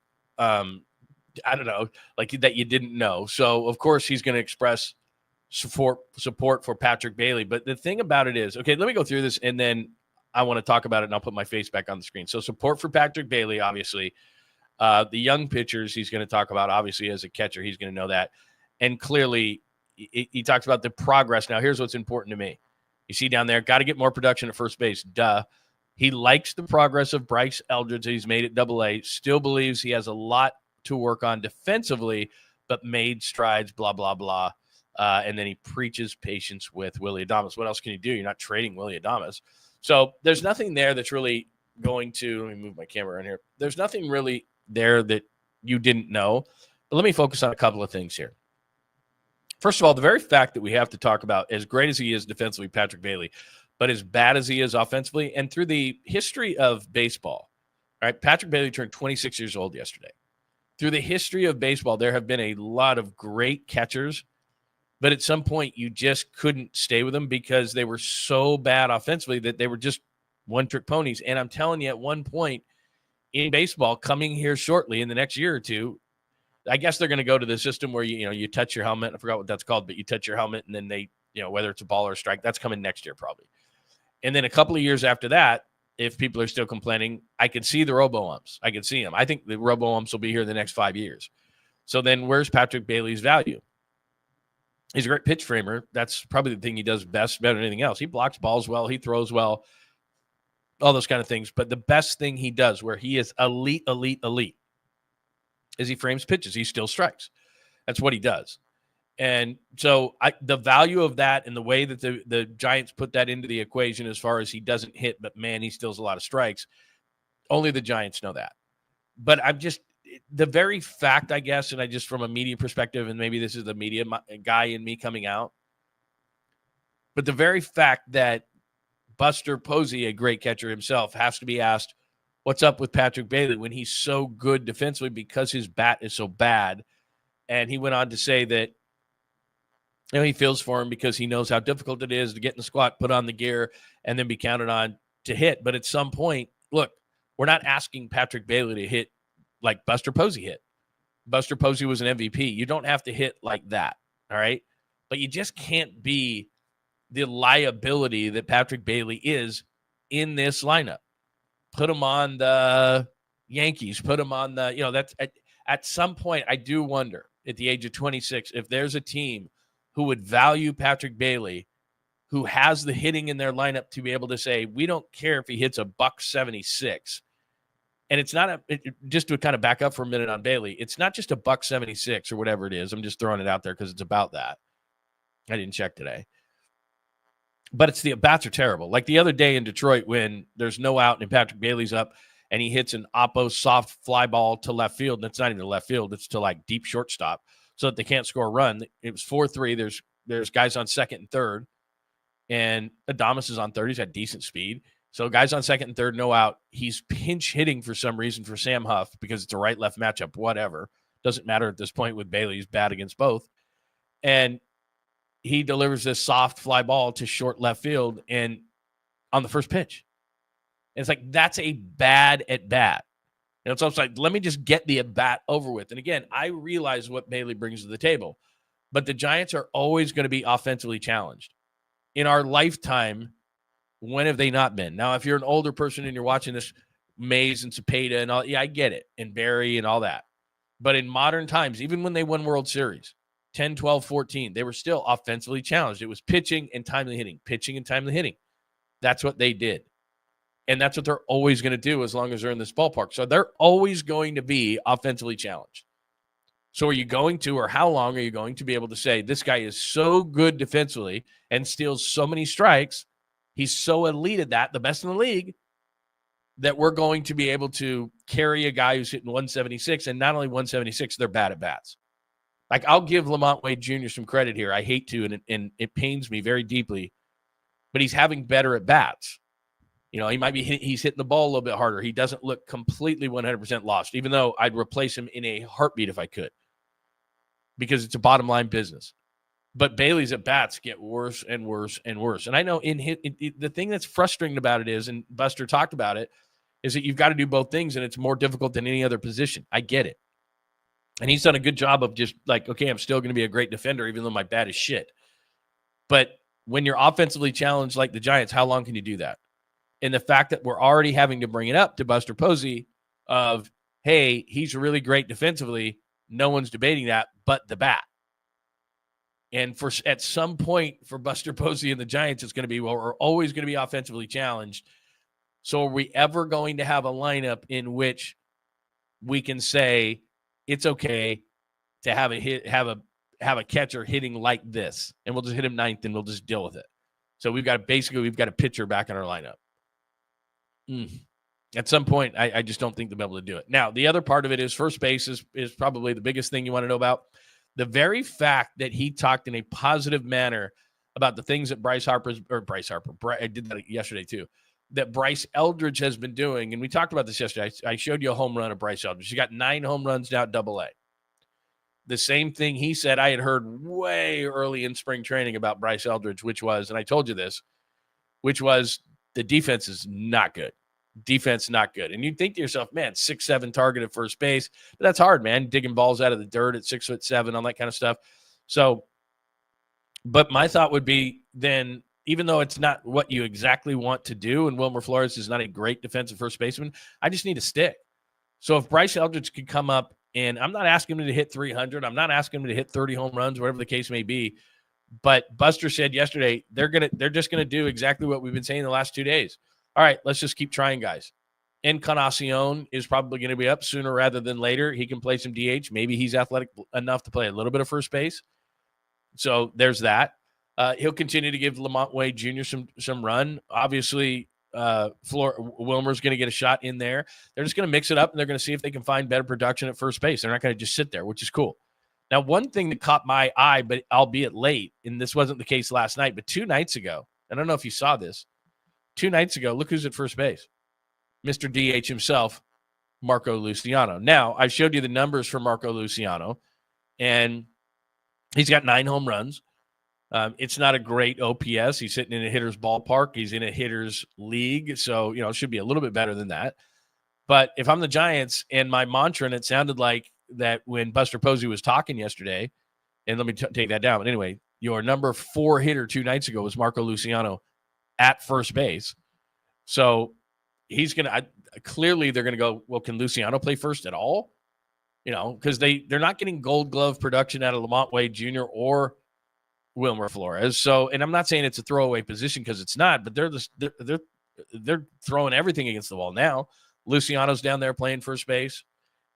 I don't know, like that you didn't know. So of course he's going to express support for Patrick Bailey. But the thing about it is, okay, let me go through this and then I want to talk about it and I'll put my face back on the screen. So support for Patrick Bailey, obviously. The young pitchers he's going to talk about, obviously, as a catcher, he's going to know that. And clearly he talks about the progress. Now, here's what's important to me. You see down there, got to get more production at first base. Duh. He likes the progress of Bryce Eldridge that he's made at AA. Still believes he has a lot to work on defensively, but made strides, blah, blah, blah. And then he preaches patience with Willy Adames. What else can you do? You're not trading Willy Adames. So there's nothing there that's really going to, let me move my camera around here. There's nothing really there that you didn't know. But let me focus on a couple of things here. First of all, the very fact that we have to talk about, as great as he is defensively, Patrick Bailey, but as bad as he is offensively, and through the history of baseball, right? Patrick Bailey turned 26 years old yesterday. through the history of baseball, there have been a lot of great catchers, but at some point you just couldn't stay with them because they were so bad offensively that they were just one-trick ponies. And I'm telling you, at one point in baseball, coming here shortly in the next year or two, I guess they're going to go to the system where you touch your helmet. I forgot what that's called, but you touch your helmet and then they, whether it's a ball or a strike, that's coming next year probably. And then a couple of years after that, if people are still complaining, I could see the robo-umps. I could see them. I think the robo-umps will be here in the next 5 years. So then where's Patrick Bailey's value? He's a great pitch framer. That's probably the thing he does best, better than anything else. He blocks balls well. He throws well, all those kind of things. But the best thing he does where he is elite, is he frames pitches. He still strikes. That's what he does. And so the value of that and the way that the Giants put that into the equation as far as he doesn't hit, but man, he steals a lot of strikes. Only the Giants know that. But I'm just, the very fact, I guess, and I just from a media perspective, and maybe this is the media guy in me coming out, but the very fact that Buster Posey, a great catcher himself, has to be asked, what's up with Patrick Bailey when he's so good defensively because his bat is so bad? And he went on to say that, he feels for him because he knows how difficult it is to get in the squat, put on the gear, and then be counted on to hit. But at some point, look, we're not asking Patrick Bailey to hit like Buster Posey hit. Buster Posey was an MVP. You don't have to hit like that, all right? But you just can't be the liability that Patrick Bailey is in this lineup. Put him on the Yankees. Put him on the, that's at some point, I do wonder at the age of 26, if there's a team who would value Patrick Bailey, who has the hitting in their lineup to be able to say, we don't care if he hits a $176. And it's not just to kind of back up for a minute on Bailey, it's not just a $176 or whatever it is. I'm just throwing it out there because it's about that. I didn't check today. But it's the at-bats are terrible. Like the other day in Detroit when there's no out and Patrick Bailey's up and he hits an oppo soft fly ball to left field. And it's not even left field. It's to like deep shortstop so that they can't score a run. It was 4-3. There's guys on second and third. And Adames is on third. He's got decent speed. So guys on second and third, no out. He's pinch hitting for some reason for Sam Huff because it's a right-left matchup, whatever. Doesn't matter at this point with Bailey. He's bad against both. And he delivers this soft fly ball to short left field and on the first pitch. And it's like, that's a bad at-bat. And it's almost like, let me just get the at-bat over with. And again, I realize what Bailey brings to the table, but the Giants are always going to be offensively challenged. In our lifetime, when have they not been? Now, if you're an older person and you're watching this, Mays and Cepeda and all, yeah, I get it, and Barry and all that. But in modern times, even when they won World Series, 10, 12, 14, they were still offensively challenged. It was pitching and timely hitting, pitching and timely hitting. That's what they did. And that's what they're always going to do as long as they're in this ballpark. So they're always going to be offensively challenged. So are you going to, or how long are you going to be able to say, this guy is so good defensively and steals so many strikes, he's so elite at that, the best in the league, that we're going to be able to carry a guy who's hitting 176, and not only 176, they're bad at bats. Like, I'll give Lamont Wade Jr. some credit here. I hate to, and it pains me very deeply, but he's having better at bats. He might be he's hitting the ball a little bit harder. He doesn't look completely 100% lost, even though I'd replace him in a heartbeat if I could, because it's a bottom line business. But Bailey's at bats get worse and worse and worse. And I know the thing that's frustrating about it is, and Buster talked about it, is that you've got to do both things, and it's more difficult than any other position. I get it. And he's done a good job of just like, okay, I'm still going to be a great defender, even though my bat is shit. But when you're offensively challenged like the Giants, how long can you do that? And the fact that we're already having to bring it up to Buster Posey of, hey, he's really great defensively. No one's debating that but the bat. And at some point for Buster Posey and the Giants, it's going to be, well, we're always going to be offensively challenged. So are we ever going to have a lineup in which we can say it's okay to have a catcher hitting like this, and we'll just hit him ninth and we'll just deal with it? So we've got a pitcher back in our lineup. At some point, I just don't think they'll be able to do it. Now, the other part of it is first base is probably the biggest thing you want to know about. The very fact that he talked in a positive manner about the things that Bryce Harper, I did that yesterday too, that Bryce Eldridge has been doing, and we talked about this yesterday. I showed you a home run of Bryce Eldridge. He got 9 home runs now at AA. The same thing he said I had heard way early in spring training about Bryce Eldridge, which was, and I told you this, which was the defense is not good. Defense not good. And you'd think to yourself, man, 6'7" target at first base. But that's hard, man, digging balls out of the dirt at 6'7", all that kind of stuff. So, but my thought would be then, even though it's not what you exactly want to do, and Wilmer Flores is not a great defensive first baseman, I just need a stick. So if Bryce Eldridge could come up, and I'm not asking him to hit 300, I'm not asking him to hit 30 home runs, whatever the case may be, but Buster said yesterday they're just gonna do exactly what we've been saying the last 2 days. All right, let's just keep trying, guys. Encarnacion is probably going to be up sooner rather than later. He can play some DH. Maybe he's athletic enough to play a little bit of first base. So there's that. He'll continue to give Lamont Wade Jr. some run. Obviously, Wilmer's going to get a shot in there. They're just going to mix it up, and they're going to see if they can find better production at first base. They're not going to just sit there, which is cool. Now, one thing that caught my eye, but albeit late, and this wasn't the case last night, but 2 nights ago, I don't know if you saw this, 2 nights ago, look who's at first base. Mr. DH himself, Marco Luciano. Now, I showed you the numbers for Marco Luciano, and he's got 9 home runs. It's not a great OPS. He's sitting in a hitter's ballpark. He's in a hitter's league, so, it should be a little bit better than that. But if I'm the Giants, and my mantra, and it sounded like that when Buster Posey was talking yesterday, and let me take that down. But anyway, your number 4 hitter 2 nights ago was Marco Luciano at first base. So he's going to clearly they're going to go, well, can Luciano play first at all? Because they're not getting Gold Glove production out of Lamont Wade Jr. or Wilmer Flores. So, and I'm not saying it's a throwaway position because it's not, but they're throwing everything against the wall now. Luciano's down there playing first base.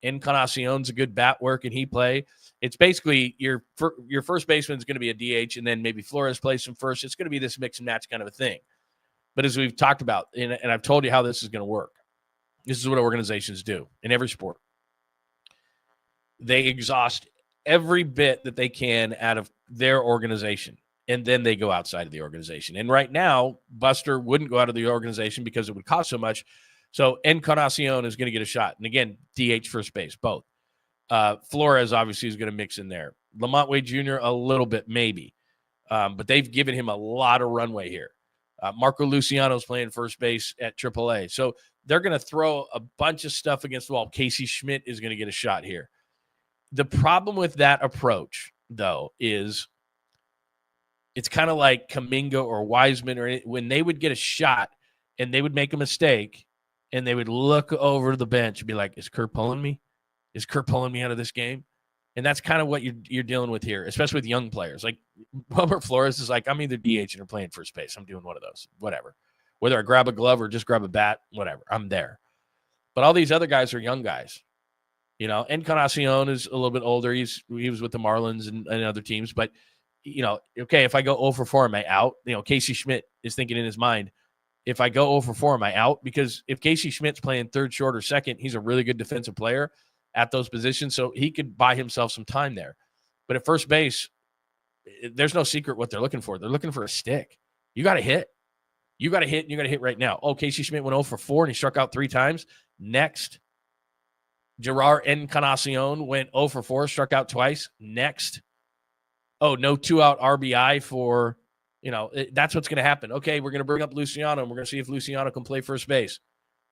Encarnacion's a good bat work, and he play. It's basically your first baseman is going to be a DH, and then maybe Flores plays some first. It's going to be this mix and match kind of a thing. But as we've talked about, and I've told you how this is going to work, this is what organizations do in every sport. They exhaust every bit that they can out of their organization, and then they go outside of the organization. And right now, Buster wouldn't go out of the organization because it would cost so much. So Encarnacion is going to get a shot. And again, DH first base, both. Flores obviously is going to mix in there. Lamont Wade Jr. a little bit, maybe. But they've given him a lot of runway here. Marco Luciano's playing first base at AAA. So they're going to throw a bunch of stuff against the wall. Casey Schmidt is going to get a shot here. The problem with that approach, though, is it's kind of like Kuminga or Wiseman, or when they would get a shot and they would make a mistake and they would look over the bench and be like, is Kurt pulling me? Is Kurt pulling me out of this game? And that's kind of what you're dealing with here, especially with young players. Like Wilmer Flores is like, I'm either DH or playing first base. I'm doing one of those, whatever. Whether I grab a glove or just grab a bat, whatever, I'm there. But all these other guys are young guys. Encarnacion is a little bit older. He was with the Marlins and other teams. But, okay, if I go 0 for 4, am I out? Casey Schmidt is thinking in his mind, if I go 0 for 4, am I out? Because if Casey Schmidt's playing third, short, or second, he's a really good defensive player at those positions, so he could buy himself some time there. But at first base, there's no secret what they're looking for. They're looking for a stick. You got to hit. You got to hit, and you got to hit right now. Oh, Casey Schmidt went 0 for 4, and he struck out 3 times. Next. Gerard Encarnacion went 0 for 4, struck out twice. Next. Oh, no 2-out RBI for, that's what's going to happen. Okay, we're going to bring up Luciano, and we're going to see if Luciano can play first base.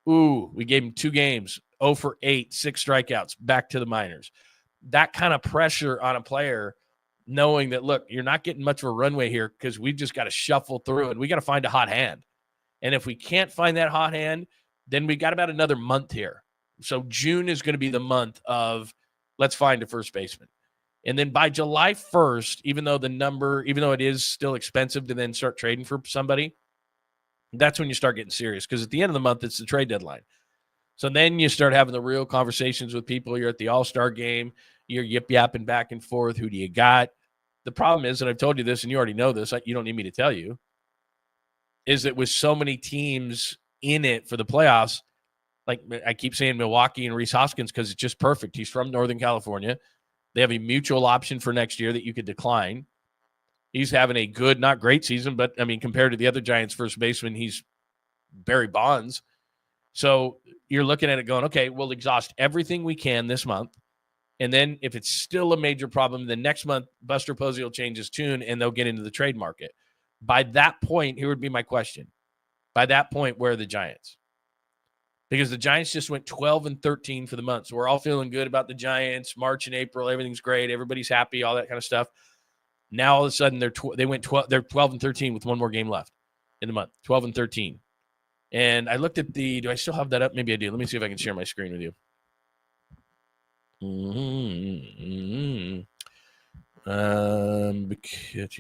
Ooh, we gave him 2 games, 0 for 8, 6 strikeouts, back to the minors. That kind of pressure on a player, knowing that, look, you're not getting much of a runway here because we've just got to shuffle through and we got to find a hot hand. And if we can't find that hot hand, then we got about another month here. So June is going to be the month of let's find a first baseman. And then by July 1st, even though it is still expensive to then start trading for somebody, that's when you start getting serious, because at the end of the month, it's the trade deadline. So then you start having the real conversations with people. You're at the All-Star game. You're yip-yapping back and forth. Who do you got? The problem is, and I've told you this, and you already know this, you don't need me to tell you, is that with so many teams in it for the playoffs, like I keep saying Milwaukee and Rhys Hoskins because it's just perfect. He's from Northern California. They have a mutual option for next year that you could decline. He's having a good, not great season, but, compared to the other Giants first baseman, he's Barry Bonds. So you're looking at it going, okay, we'll exhaust everything we can this month. And then if it's still a major problem, then next month, Buster Posey will change his tune and they'll get into the trade market. By that point, here would be my question. By that point, where are the Giants? Because the Giants just went 12-13 for the month. So we're all feeling good about the Giants. March and April, everything's great. Everybody's happy, all that kind of stuff. Now all of a sudden they're 12-13 with one more game left in the month. 12-13. And I looked at do I still have that up? Maybe I do. Let me see if I can share my screen with you.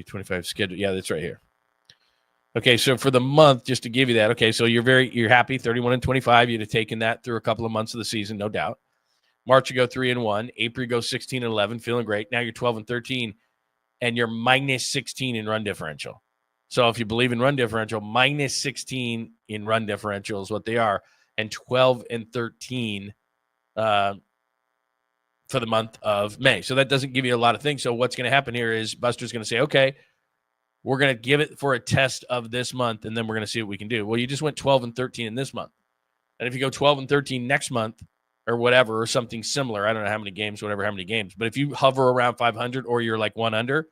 25 schedule. Yeah, that's right here. Okay, so for the month, just to give you that, okay, so you're happy, 31-25. You'd have taken that through a couple of months of the season, no doubt. March, you go 3-1. April, you go 16-11, feeling great. Now you're 12-13, and you're -16 in run differential. So if you believe in run differential, -16 in run differential is what they are, and 12-13 for the month of May. So that doesn't give you a lot of things. So what's going to happen here is Buster's going to say, okay, we're going to give it for a test of this month, and then we're going to see what we can do. Well, you just went 12-13 in this month. And if you go 12-13 next month or whatever, or something similar, I don't know how many games, how many games. But if you hover around 500 or you're like one under,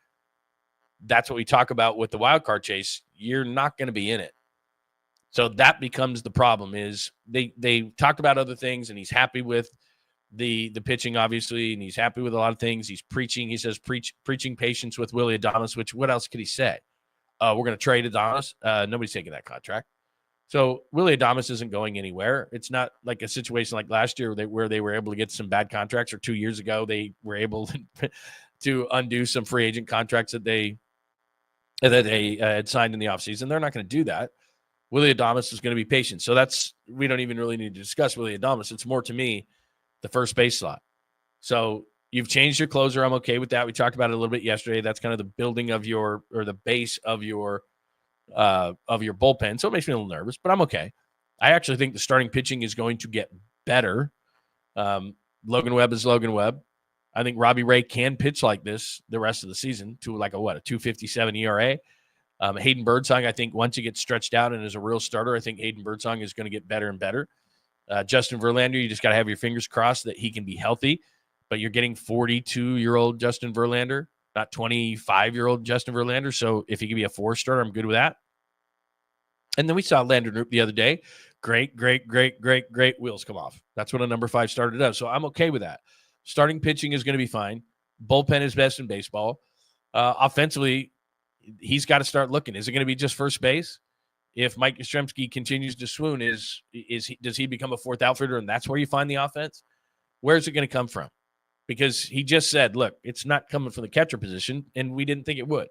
that's what we talk about with the wild card chase. You're not going to be in it. So that becomes the problem is they talked about other things, and he's happy with the pitching, obviously, and he's happy with a lot of things. He's preaching. He says preaching patience with Willie Adames, which what else could he say? We're going to trade Adames. Nobody's taking that contract. So Willie Adames isn't going anywhere. It's not like a situation like last year where they were able to get some bad contracts, or 2 years ago they were able to undo some free agent contracts that they had signed in the offseason. They're not going to do that. Willie Adames is going to be patient. So we don't even really need to discuss Willie Adames. It's more, to me, the first base slot. So you've changed your closer. I'm okay with that. We talked about it a little bit yesterday. That's kind of the building of the base of your bullpen. So it makes me a little nervous, but I'm okay. I actually think the starting pitching is going to get better. Logan Webb is Logan Webb. I think Robbie Ray can pitch like this the rest of the season to a 2.57 ERA. Hayden Birdsong, I think once he gets stretched out and is a real starter, I think Hayden Birdsong is going to get better and better. Justin Verlander, you just got to have your fingers crossed that he can be healthy, but you're getting 42-year-old Justin Verlander, not 25-year-old Justin Verlander. So if he can be a 4-starter, I'm good with that. And then we saw Landon Roop the other day. Great wheels come off. That's what a number 5 starter does. So I'm okay with that. Starting pitching is going to be fine. Bullpen is best in baseball. Offensively, he's got to start looking. Is it going to be just first base? If Mike Yastrzemski continues to swoon, does he become a 4th outfielder, and that's where you find the offense? Where's it going to come from? Because he just said, look, it's not coming from the catcher position, and we didn't think it would.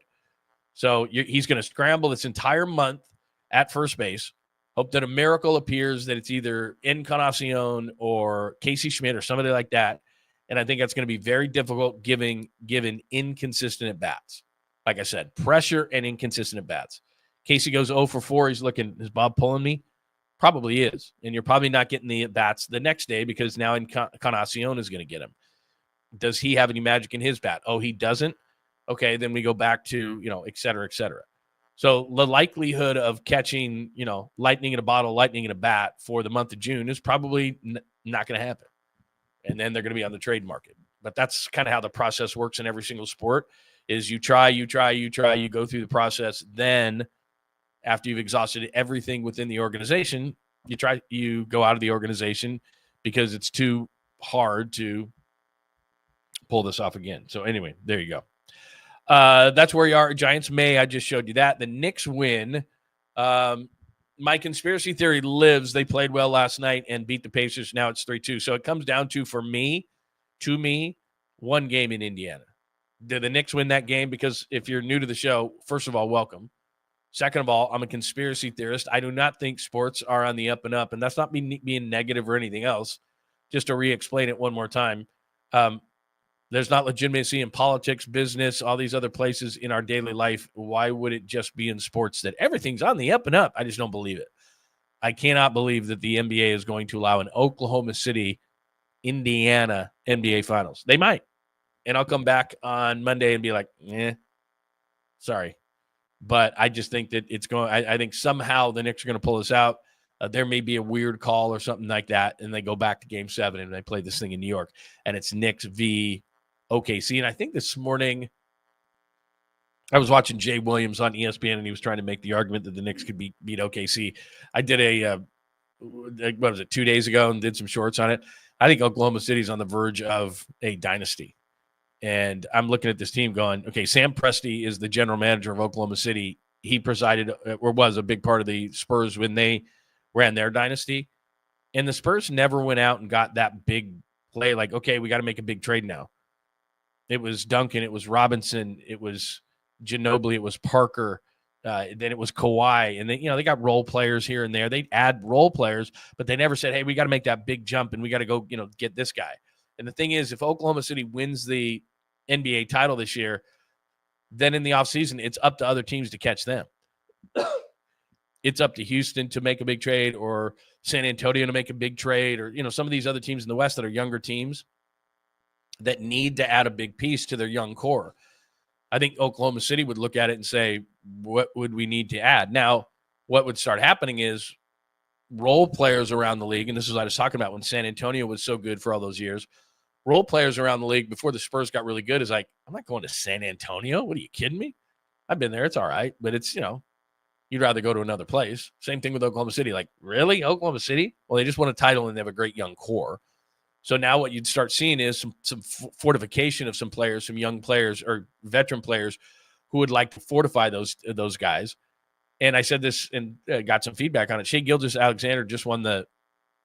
So he's going to scramble this entire month at first base, hope that a miracle appears, that it's either Encarnacion or Casey Schmidt or somebody like that. And I think that's going to be very difficult given inconsistent at-bats. Like I said, pressure and inconsistent at-bats. Casey goes 0 for 4. He's looking, is Bob pulling me? Probably is. And you're probably not getting the at-bats the next day because now Encarnacion is going to get him. Does he have any magic in his bat? Oh, he doesn't? Okay, then we go back to, et cetera, et cetera. So the likelihood of catching, lightning in a bottle, lightning in a bat for the month of June is probably not going to happen. And then they're going to be on the trade market. But that's kind of how the process works in every single sport is you try, you go through the process. Then after you've exhausted everything within the organization, you go out of the organization because it's too hard to pull this off again. So anyway, there you go. That's where you are. Giants May, I just showed you that. The Knicks win. My conspiracy theory lives. They played well last night and beat the Pacers. Now it's 3-2. So it comes down to, to me, one game in Indiana. Did the Knicks win that game? Because if you're new to the show, first of all, welcome. Second of all, I'm a conspiracy theorist. I do not think sports are on the up and up, and that's not being negative or anything else. Just to re-explain it one more time, there's not legitimacy in politics, business, all these other places in our daily life. Why would it just be in sports that everything's on the up and up? I just don't believe it. I cannot believe that the NBA is going to allow an Oklahoma City, Indiana NBA Finals. They might. And I'll come back on Monday and be like, sorry. But I just think that it's going – I think somehow the Knicks are going to pull this out. There may be a weird call or something like that, and they go back to Game 7 and they play this thing in New York, and it's Knicks v. OKC. And I think this morning I was watching Jay Williams on ESPN, and he was trying to make the argument that the Knicks could beat OKC. I did what was it, 2 days ago, and did some shorts on it. I think Oklahoma City's on the verge of a dynasty. And I'm looking at this team going, okay, Sam Presti is the general manager of Oklahoma City. He presided or was a big part of the Spurs when they ran their dynasty. And the Spurs never went out and got that big play like, okay, we got to make a big trade now. It was Duncan. It was Robinson. It was Ginobili. It was Parker. Then it was Kawhi. And they got role players here and there. They'd add role players, but they never said, hey, we got to make that big jump and we got to go, get this guy. And the thing is, if Oklahoma City wins the NBA title this year, then in the offseason, it's up to other teams to catch them. It's up to Houston to make a big trade, or San Antonio to make a big trade, or, some of these other teams in the West that are younger teams that need to add a big piece to their young core. I think Oklahoma City would look at it and say, what would we need to add? Now, what would start happening is role players around the league, and this is what I was talking about when San Antonio was so good for all those years, role players around the league before the Spurs got really good is like, I'm not going to San Antonio. What, are you kidding me? I've been there. It's all right. But it's, you'd rather go to another place. Same thing with Oklahoma City. Like, really? Oklahoma City? Well, they just won a title and they have a great young core. So now what you'd start seeing is some fortification of some players, some young players or veteran players who would like to fortify those guys. And I said this and got some feedback on it. Shai Gilgeous-Alexander just won the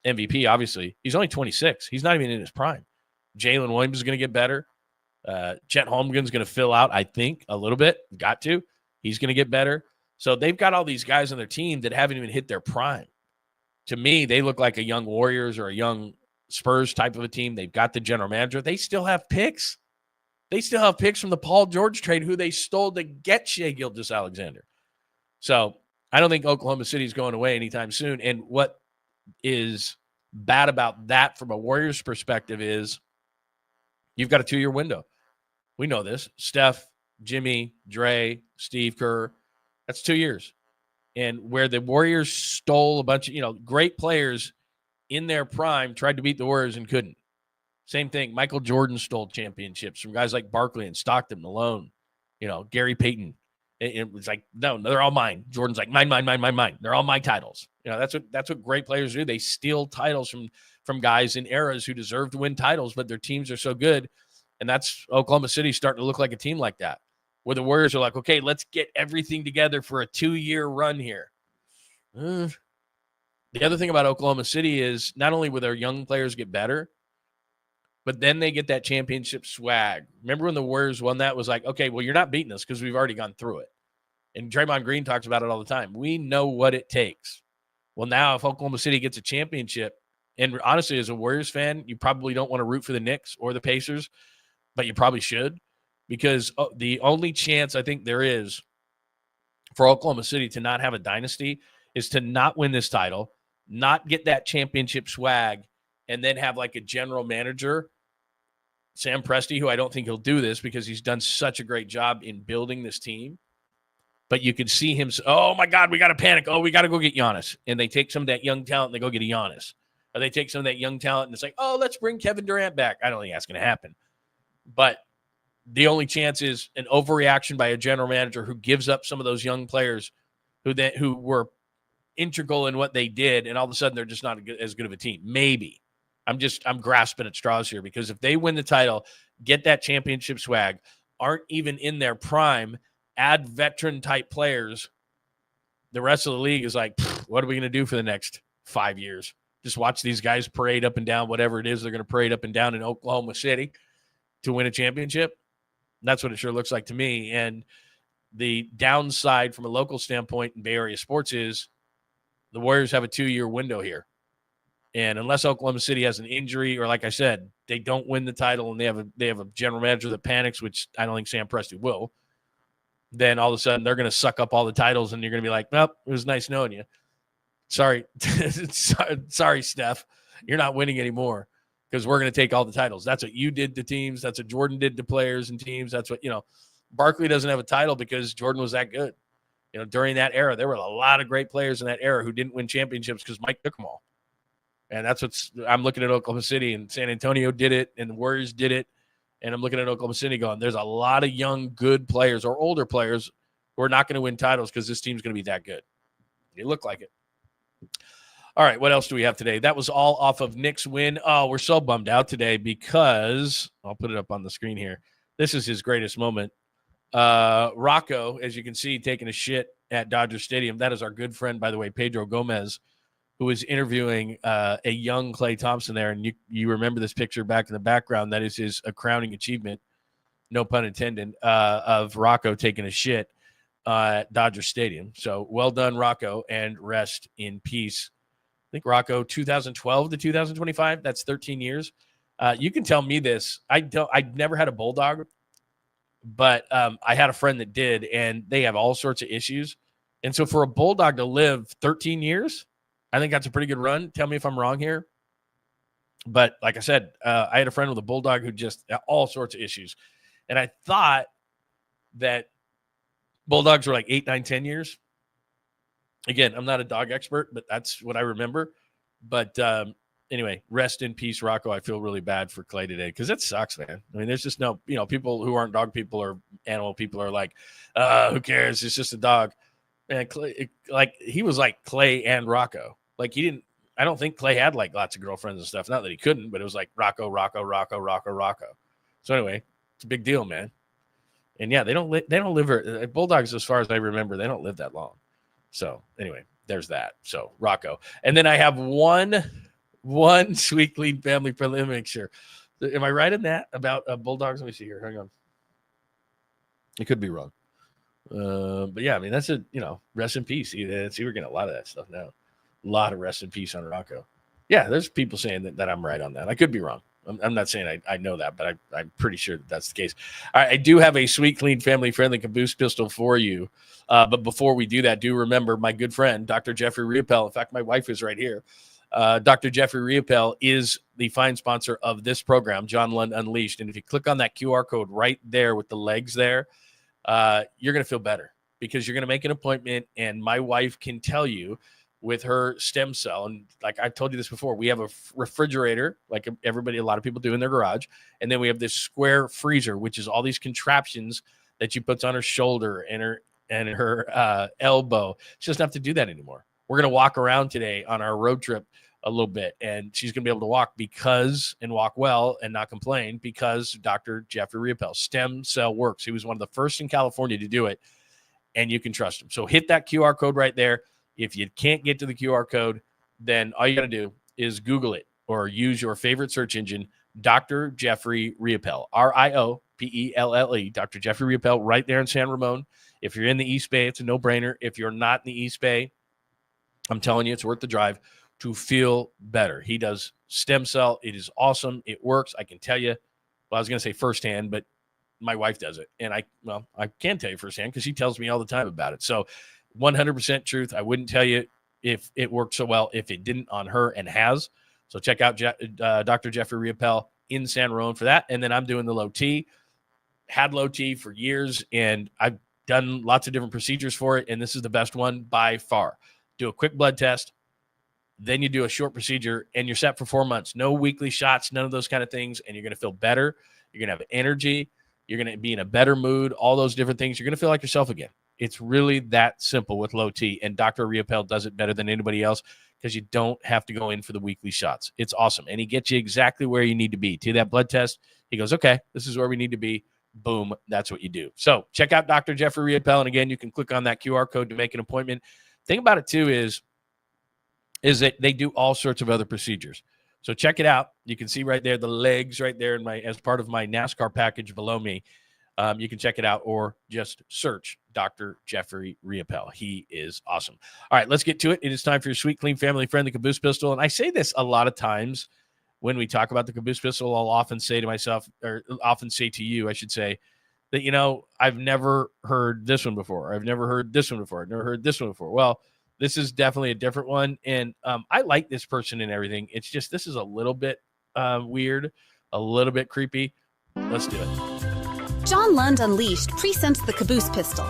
MVP, obviously. He's only 26. He's not even in his prime. Jalen Williams is going to get better. Chet Holmgren's going to fill out, I think, a little bit. Got to. He's going to get better. So they've got all these guys on their team that haven't even hit their prime. To me, they look like a young Warriors or a young Spurs type of a team. They've got the general manager. They still have picks. They still have picks from the Paul George trade who they stole to get Shai Gilgeous-Alexander. So I don't think Oklahoma City is going away anytime soon. And what is bad about that from a Warriors perspective is you've got a 2-year window. We know this. Steph, Jimmy, Dre, Steve Kerr. That's 2 years. And where the Warriors stole a bunch of, great players in their prime, tried to beat the Warriors and couldn't. Same thing. Michael Jordan stole championships from guys like Barkley and Stockton, Malone, Gary Payton. It was like, no, they're all mine. Jordan's like, mine. They're all my titles. That's what great players do. They steal titles from guys in eras who deserve to win titles, but their teams are so good. And that's Oklahoma City starting to look like a team like that, where the Warriors are like, okay, let's get everything together for a 2-year run here. The other thing about Oklahoma City is not only will their young players get better, but then they get that championship swag. Remember when the Warriors won that? It was like, okay, well, you're not beating us because we've already gone through it. And Draymond Green talks about it all the time. We know what it takes. Well, now if Oklahoma City gets a championship, and honestly, as a Warriors fan, you probably don't want to root for the Knicks or the Pacers, but you probably should, because the only chance I think there is for Oklahoma City to not have a dynasty is to not win this title, not get that championship swag, and then have like a general manager, Sam Presti, who I don't think he'll do this because he's done such a great job in building this team. But you could see him, oh, my God, we got to panic. Oh, we got to go get Giannis. And they take some of that young talent and they go get a Giannis. Or they take some of that young talent and it's like, oh, let's bring Kevin Durant back. I don't think that's going to happen. But the only chance is an overreaction by a general manager who gives up some of those young players who were integral in what they did, and all of a sudden they're just not as good of a team. Maybe. I'm grasping at straws here, because if they win the title, get that championship swag, aren't even in their prime, add veteran-type players, the rest of the league is like, what are we going to do for the next 5 years? Just watch these guys parade up and down, whatever it is they're going to parade up and down in Oklahoma City to win a championship? That's what it sure looks like to me. And the downside from a local standpoint in Bay Area sports is the Warriors have a 2-year window here. And unless Oklahoma City has an injury, or like I said, they don't win the title and they have a general manager that panics, which I don't think Sam Presti will, then all of a sudden they're going to suck up all the titles and you're going to be like, well, it was nice knowing you. Sorry, Steph, you're not winning anymore because we're going to take all the titles. That's what you did to teams. That's what Jordan did to players and teams. That's what, Barkley doesn't have a title because Jordan was that good. during that era, there were a lot of great players in that era who didn't win championships because Mike took them all. And that's I'm looking at Oklahoma City, and San Antonio did it, and the Warriors did it. And I'm looking at Oklahoma City going, there's a lot of young, good players or older players who are not going to win titles because this team's going to be that good. They look like it. All right, what else do we have today? That was all off of Nick's win. Oh, we're so bummed out today because I'll put it up on the screen here. This is his greatest moment. ROCCO, as you can see, taking a shit at Dodger Stadium. That is our good friend, by the way, Pedro Gomez, who was interviewing a young Klay Thompson there. And you remember this picture back in the background. That is his crowning achievement, no pun intended, of ROCCO taking a shit at Dodger Stadium. So well done, ROCCO, and rest in peace. I think ROCCO 2012 to 2025. That's 13 years. You can tell me this. I never had a bulldog, but I had a friend that did, and they have all sorts of issues. And so for a bulldog to live 13 years, I think that's a pretty good run. Tell me if I'm wrong here. But like I said, I had a friend with a bulldog who just had all sorts of issues. And I thought that bulldogs were like 8, 9, 10 years. Again, I'm not a dog expert, but that's what I remember. But anyway, rest in peace, ROCCO. I feel really bad for Klay today because it sucks, man. I mean, there's just no, people who aren't dog people or animal people are like, who cares? It's just a dog. And Klay, he was like Klay and ROCCO. Like I don't think Klay had like lots of girlfriends and stuff. Not that he couldn't, but it was like ROCCO, ROCCO, ROCCO, ROCCO, ROCCO. So anyway, it's a big deal, man. And yeah, they don't live bulldogs, as far as I remember, they don't live that long. So anyway, there's that. So ROCCO. And then I have one sweet, clean, family friendly. Let me make sure. Am I right in that about bulldogs? Let me see here. Hang on. It could be wrong. But yeah, I mean, that's rest in peace. See, we're getting a lot of that stuff now. A lot of rest in peace on ROCCO. Yeah, there's people saying that I'm right on that. I could be wrong. I'm not saying I know that, but I'm pretty sure that's the case. All right, I do have a sweet, clean, family-friendly caboose pistol for you. But before we do that, do remember my good friend, Dr. Jeffrey Riopel. In fact, my wife is right here. Dr. Jeffrey Riopel is the fine sponsor of this program, John Lund Unleashed. And if you click on that QR code right there with the legs there, you're going to feel better because you're going to make an appointment. And my wife can tell you with her stem cell. And like I've told you this before, we have a refrigerator, like a lot of people do in their garage. And then we have this square freezer, which is all these contraptions that she puts on her shoulder and her elbow. She doesn't have to do that anymore. We're going to walk around today on our road trip a little bit, and she's going to be able to walk and walk well and not complain because Dr. Jeffrey Riopel. Stem cell works. He was one of the first in California to do it, and you can trust him. So hit that QR code right there. If you can't get to the QR code, then all you got to do is Google it or use your favorite search engine, Dr. Jeffrey Riopel, Riopelle, Dr. Jeffrey Riopel, right there in San Ramon. If you're in the East Bay, it's a no-brainer. If you're not in the East Bay, I'm telling you, it's worth the drive to feel better. He does stem cell. It is awesome. It works. I can tell you, I was going to say firsthand, but my wife does it. And I can tell you firsthand because she tells me all the time about it. So 100% truth. I wouldn't tell you if it worked so well if it didn't on her, and has. So check out Dr. Jeffrey Riopel in San Ramon for that. And then I'm doing the low T. Had low T for years, and I've done lots of different procedures for it, and this is the best one by far. Do a quick blood test, then you do a short procedure, and you're set for 4 months. No weekly shots, none of those kind of things, and you're going to feel better. You're going to have energy. You're going to be in a better mood, all those different things. You're going to feel like yourself again. It's really that simple with low T, and Dr. Riopel does it better than anybody else because you don't have to go in for the weekly shots. It's awesome, and he gets you exactly where you need to be. To that blood test, he goes, okay, this is where we need to be. Boom, that's what you do. So check out Dr. Jeffrey Riopel, and again, you can click on that QR code to make an appointment. Thing about it, too, is that they do all sorts of other procedures. So check it out. You can see right there the legs right there as part of my NASCAR package below me. You can check it out or just search Dr. Jeffrey Riopel. He is awesome. All right, let's get to it. It is time for your sweet, clean, family-friendly caboose pistol. And I say this a lot of times when we talk about the caboose pistol. I'll often say to myself, or often say to you, I should say, that, I've never heard this one before. I've never heard this one before. I've never heard this one before. Well, this is definitely a different one. And I like this person and everything. It's just this is a little bit weird, a little bit creepy. Let's do it. John Lund Unleashed presents the caboose pistol.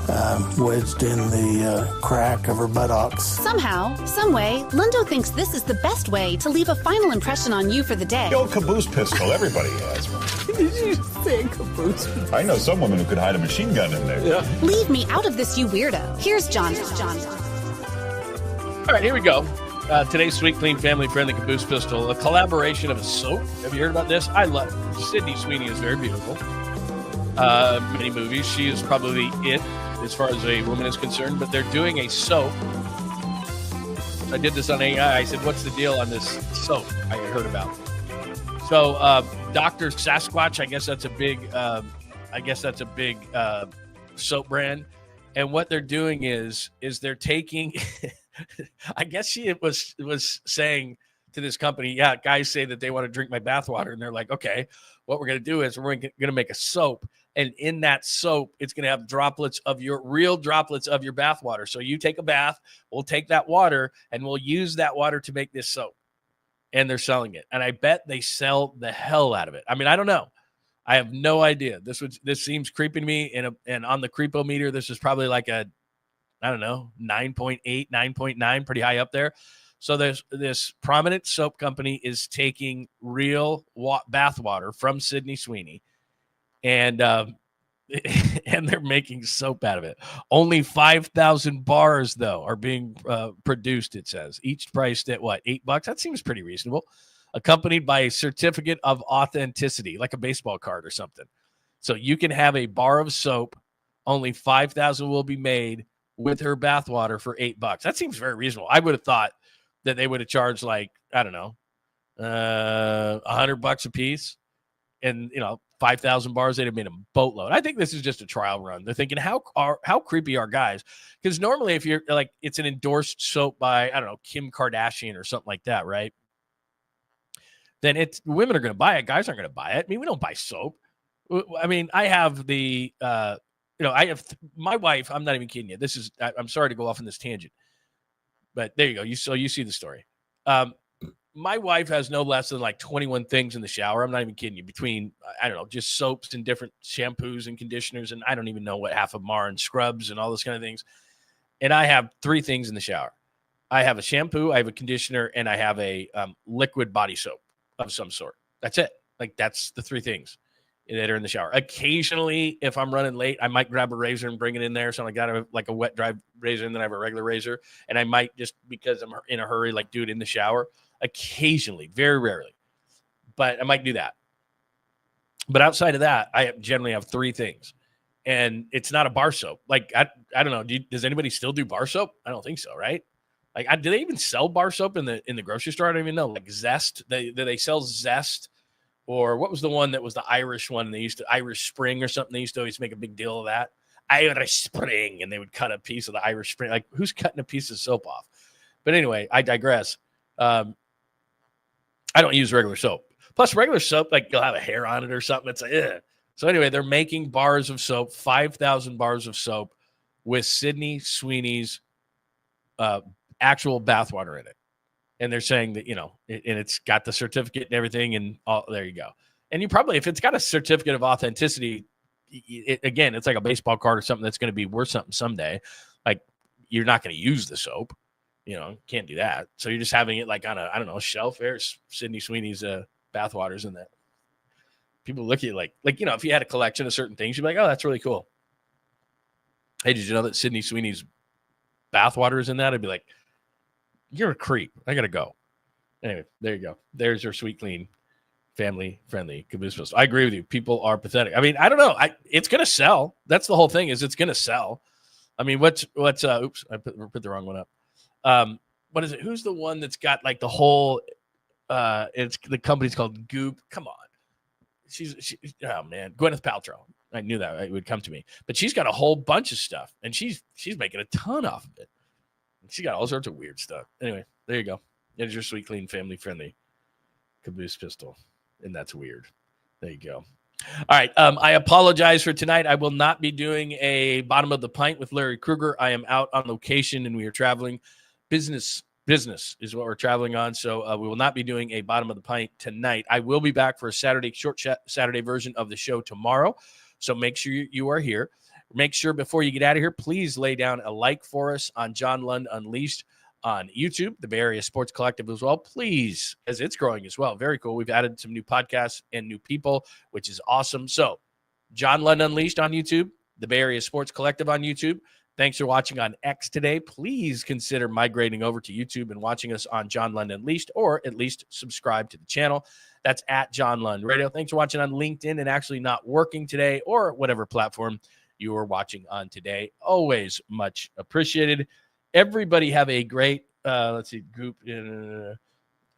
Wedged in the crack of her buttocks. Somehow, someway, Lundo thinks this is the best way to leave a final impression on you for the day. The old caboose pistol, everybody has one. Did you say caboose pistol? I know some women who could hide a machine gun in there. Yeah. Leave me out of this, you weirdo. Here's John. All right, here we go. Today's Sweet Clean Family Friendly Caboose Pistol, a collaboration of a soap. Have you heard about this? I love it. Sydney Sweeney is very beautiful. Many movies. She is probably it as far as a woman is concerned, but they're doing a soap. I did this on AI. I said, what's the deal on this soap I heard about? So Dr. Sasquatch, I guess that's a big soap brand. And what they're doing is they're taking I guess she was saying to this company, yeah, guys say that they want to drink my bathwater. And they're like, okay, what we're going to do is we're going to make a soap. And in that soap, it's going to have real droplets of your bathwater. So you take a bath, we'll take that water and we'll use that water to make this soap. And they're selling it. And I bet they sell the hell out of it. I mean, I don't know. I have no idea. This seems creepy to me. And on the creepometer, this is probably like a, I don't know, 9.8, 9.9, pretty high up there. So there's this prominent soap company is taking real bath water from Sydney Sweeney, and they're making soap out of it. Only 5,000 bars, though, are being produced, it says. Each priced at, what, $8? That seems pretty reasonable. Accompanied by a certificate of authenticity, like a baseball card or something. So you can have a bar of soap. Only 5,000 will be made with her bathwater for $8. That seems very reasonable. I would have thought that they would have charged like, I don't know, $100 a piece, and 5,000 bars, they'd have made a boatload. I think this is just a trial run. They're thinking, how creepy are guys? Because normally, if you're like, it's an endorsed soap by, I don't know, Kim Kardashian or something like that, right? Then women are going to buy it. Guys aren't going to buy it. I mean, we don't buy soap. I mean, I have the my wife, I'm not even kidding you. I'm sorry to go off on this tangent, but there you go. You see the story. My wife has no less than like 21 things in the shower. I'm not even kidding you. Between, I don't know, just soaps and different shampoos and conditioners. And I don't even know what half of them are, and scrubs and all those kind of things. And I have 3 things in the shower. I have a shampoo, I have a conditioner, and I have a liquid body soap of some sort. That's it. Like, that's the 3 things that are in the shower. Occasionally, if I'm running late, I might grab a razor and bring it in there. So I got like a wet dry razor, and then I have a regular razor. And I might, just because I'm in a hurry, like do it in the shower. Occasionally, very rarely, but I might do that. But outside of that, I generally have 3 things, and it's not a bar soap. Like, I don't know. Does anybody still do bar soap? I don't think so, right? Like, do they even sell bar soap in the grocery store? I don't even know. Like Zest, do they sell Zest? Or what was the one that was the Irish one? They used to, Irish Spring or something. They used to always make a big deal of that. Irish Spring. And they would cut a piece of the Irish Spring. Like, who's cutting a piece of soap off? But anyway, I digress. I don't use regular soap. Plus, regular soap, like, you'll have a hair on it or something. It's like, ugh. So anyway, they're making bars of soap, 5,000 bars of soap with Sydney Sweeney's actual bathwater in it. And they're saying that, and it's got the certificate and everything, and there you go. And you probably, if it's got a certificate of authenticity, again, it's like a baseball card or something that's going to be worth something someday. Like, you're not going to use the soap. Can't do that. So you're just having it like on a shelf. There's Sydney Sweeney's bathwaters in that. People look at you like, if you had a collection of certain things, you'd be like, oh, that's really cool. Hey, did you know that Sydney Sweeney's bathwater is in that? I'd be like, you're a creep. I got to go. Anyway, there you go. There's your Sweet Clean Family Friendly Caboose Pistol. I agree with you. People are pathetic. I mean, I don't know. It's going to sell. That's the whole thing, is it's going to sell. I mean, oops, I put the wrong one up. What is it? Who's the one that's got like the whole, it's the company's called Goop. Come on. Oh man, Gwyneth Paltrow. I knew that it would come to me, but she's got a whole bunch of stuff, and she's making a ton off of it. She got all sorts of weird stuff. Anyway, there you go. There's your Sweet Clean Family Friendly Caboose Pistol, and that's weird. There you go. All right. I apologize for tonight. I will not be doing a bottom of the pint with Larry Krueger. I am out on location, and we are traveling. Business is what we're traveling on. So we will not be doing a bottom of the pint tonight. I will be back for a short Saturday version of the show tomorrow. So make sure you are here. Make sure before you get out of here, please lay down a like for us on John Lund Unleashed on YouTube, the Bay Area Sports Collective as well. Please, as it's growing as well. Very cool. We've added some new podcasts and new people, which is awesome. So John Lund Unleashed on YouTube, the Bay Area Sports Collective on YouTube. Thanks for watching on X today. Please consider migrating over to YouTube and watching us on John Lund Unleashed, or at least subscribe to the channel. That's at John Lund Radio. Thanks for watching on LinkedIn and actually not working today, or whatever platform you are watching on today. Always much appreciated. Everybody have a great,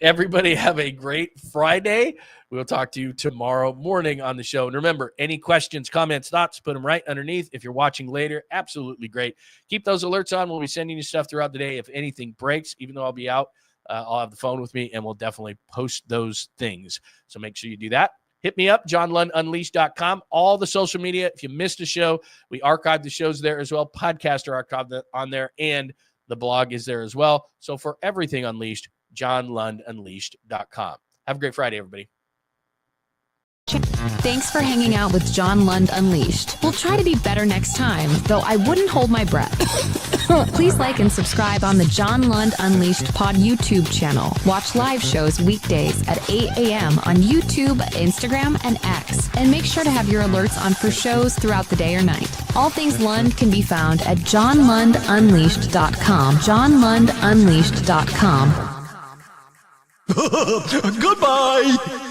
everybody have a great Friday. We'll talk to you tomorrow morning on the show. And remember, any questions, comments, thoughts, put them right underneath. If you're watching later, absolutely great. Keep those alerts on. We'll be sending you stuff throughout the day. If anything breaks, even though I'll be out, I'll have the phone with me, and we'll definitely post those things. So make sure you do that. Hit me up, johnlundunleashed.com. All the social media. If you missed a show, we archive the shows there as well. Podcasts are archived on there, and the blog is there as well. So for everything Unleashed, johnlundunleashed.com. Have a great Friday, everybody. Thanks for hanging out with John Lund Unleashed. We'll try to be better next time, though I wouldn't hold my breath. Please like and subscribe on the John Lund Unleashed Pod YouTube channel. Watch live shows weekdays at 8 a.m. on YouTube, Instagram, and X. And make sure to have your alerts on for shows throughout the day or night. All things Lund can be found at johnlundunleashed.com. johnlundunleashed.com. Goodbye!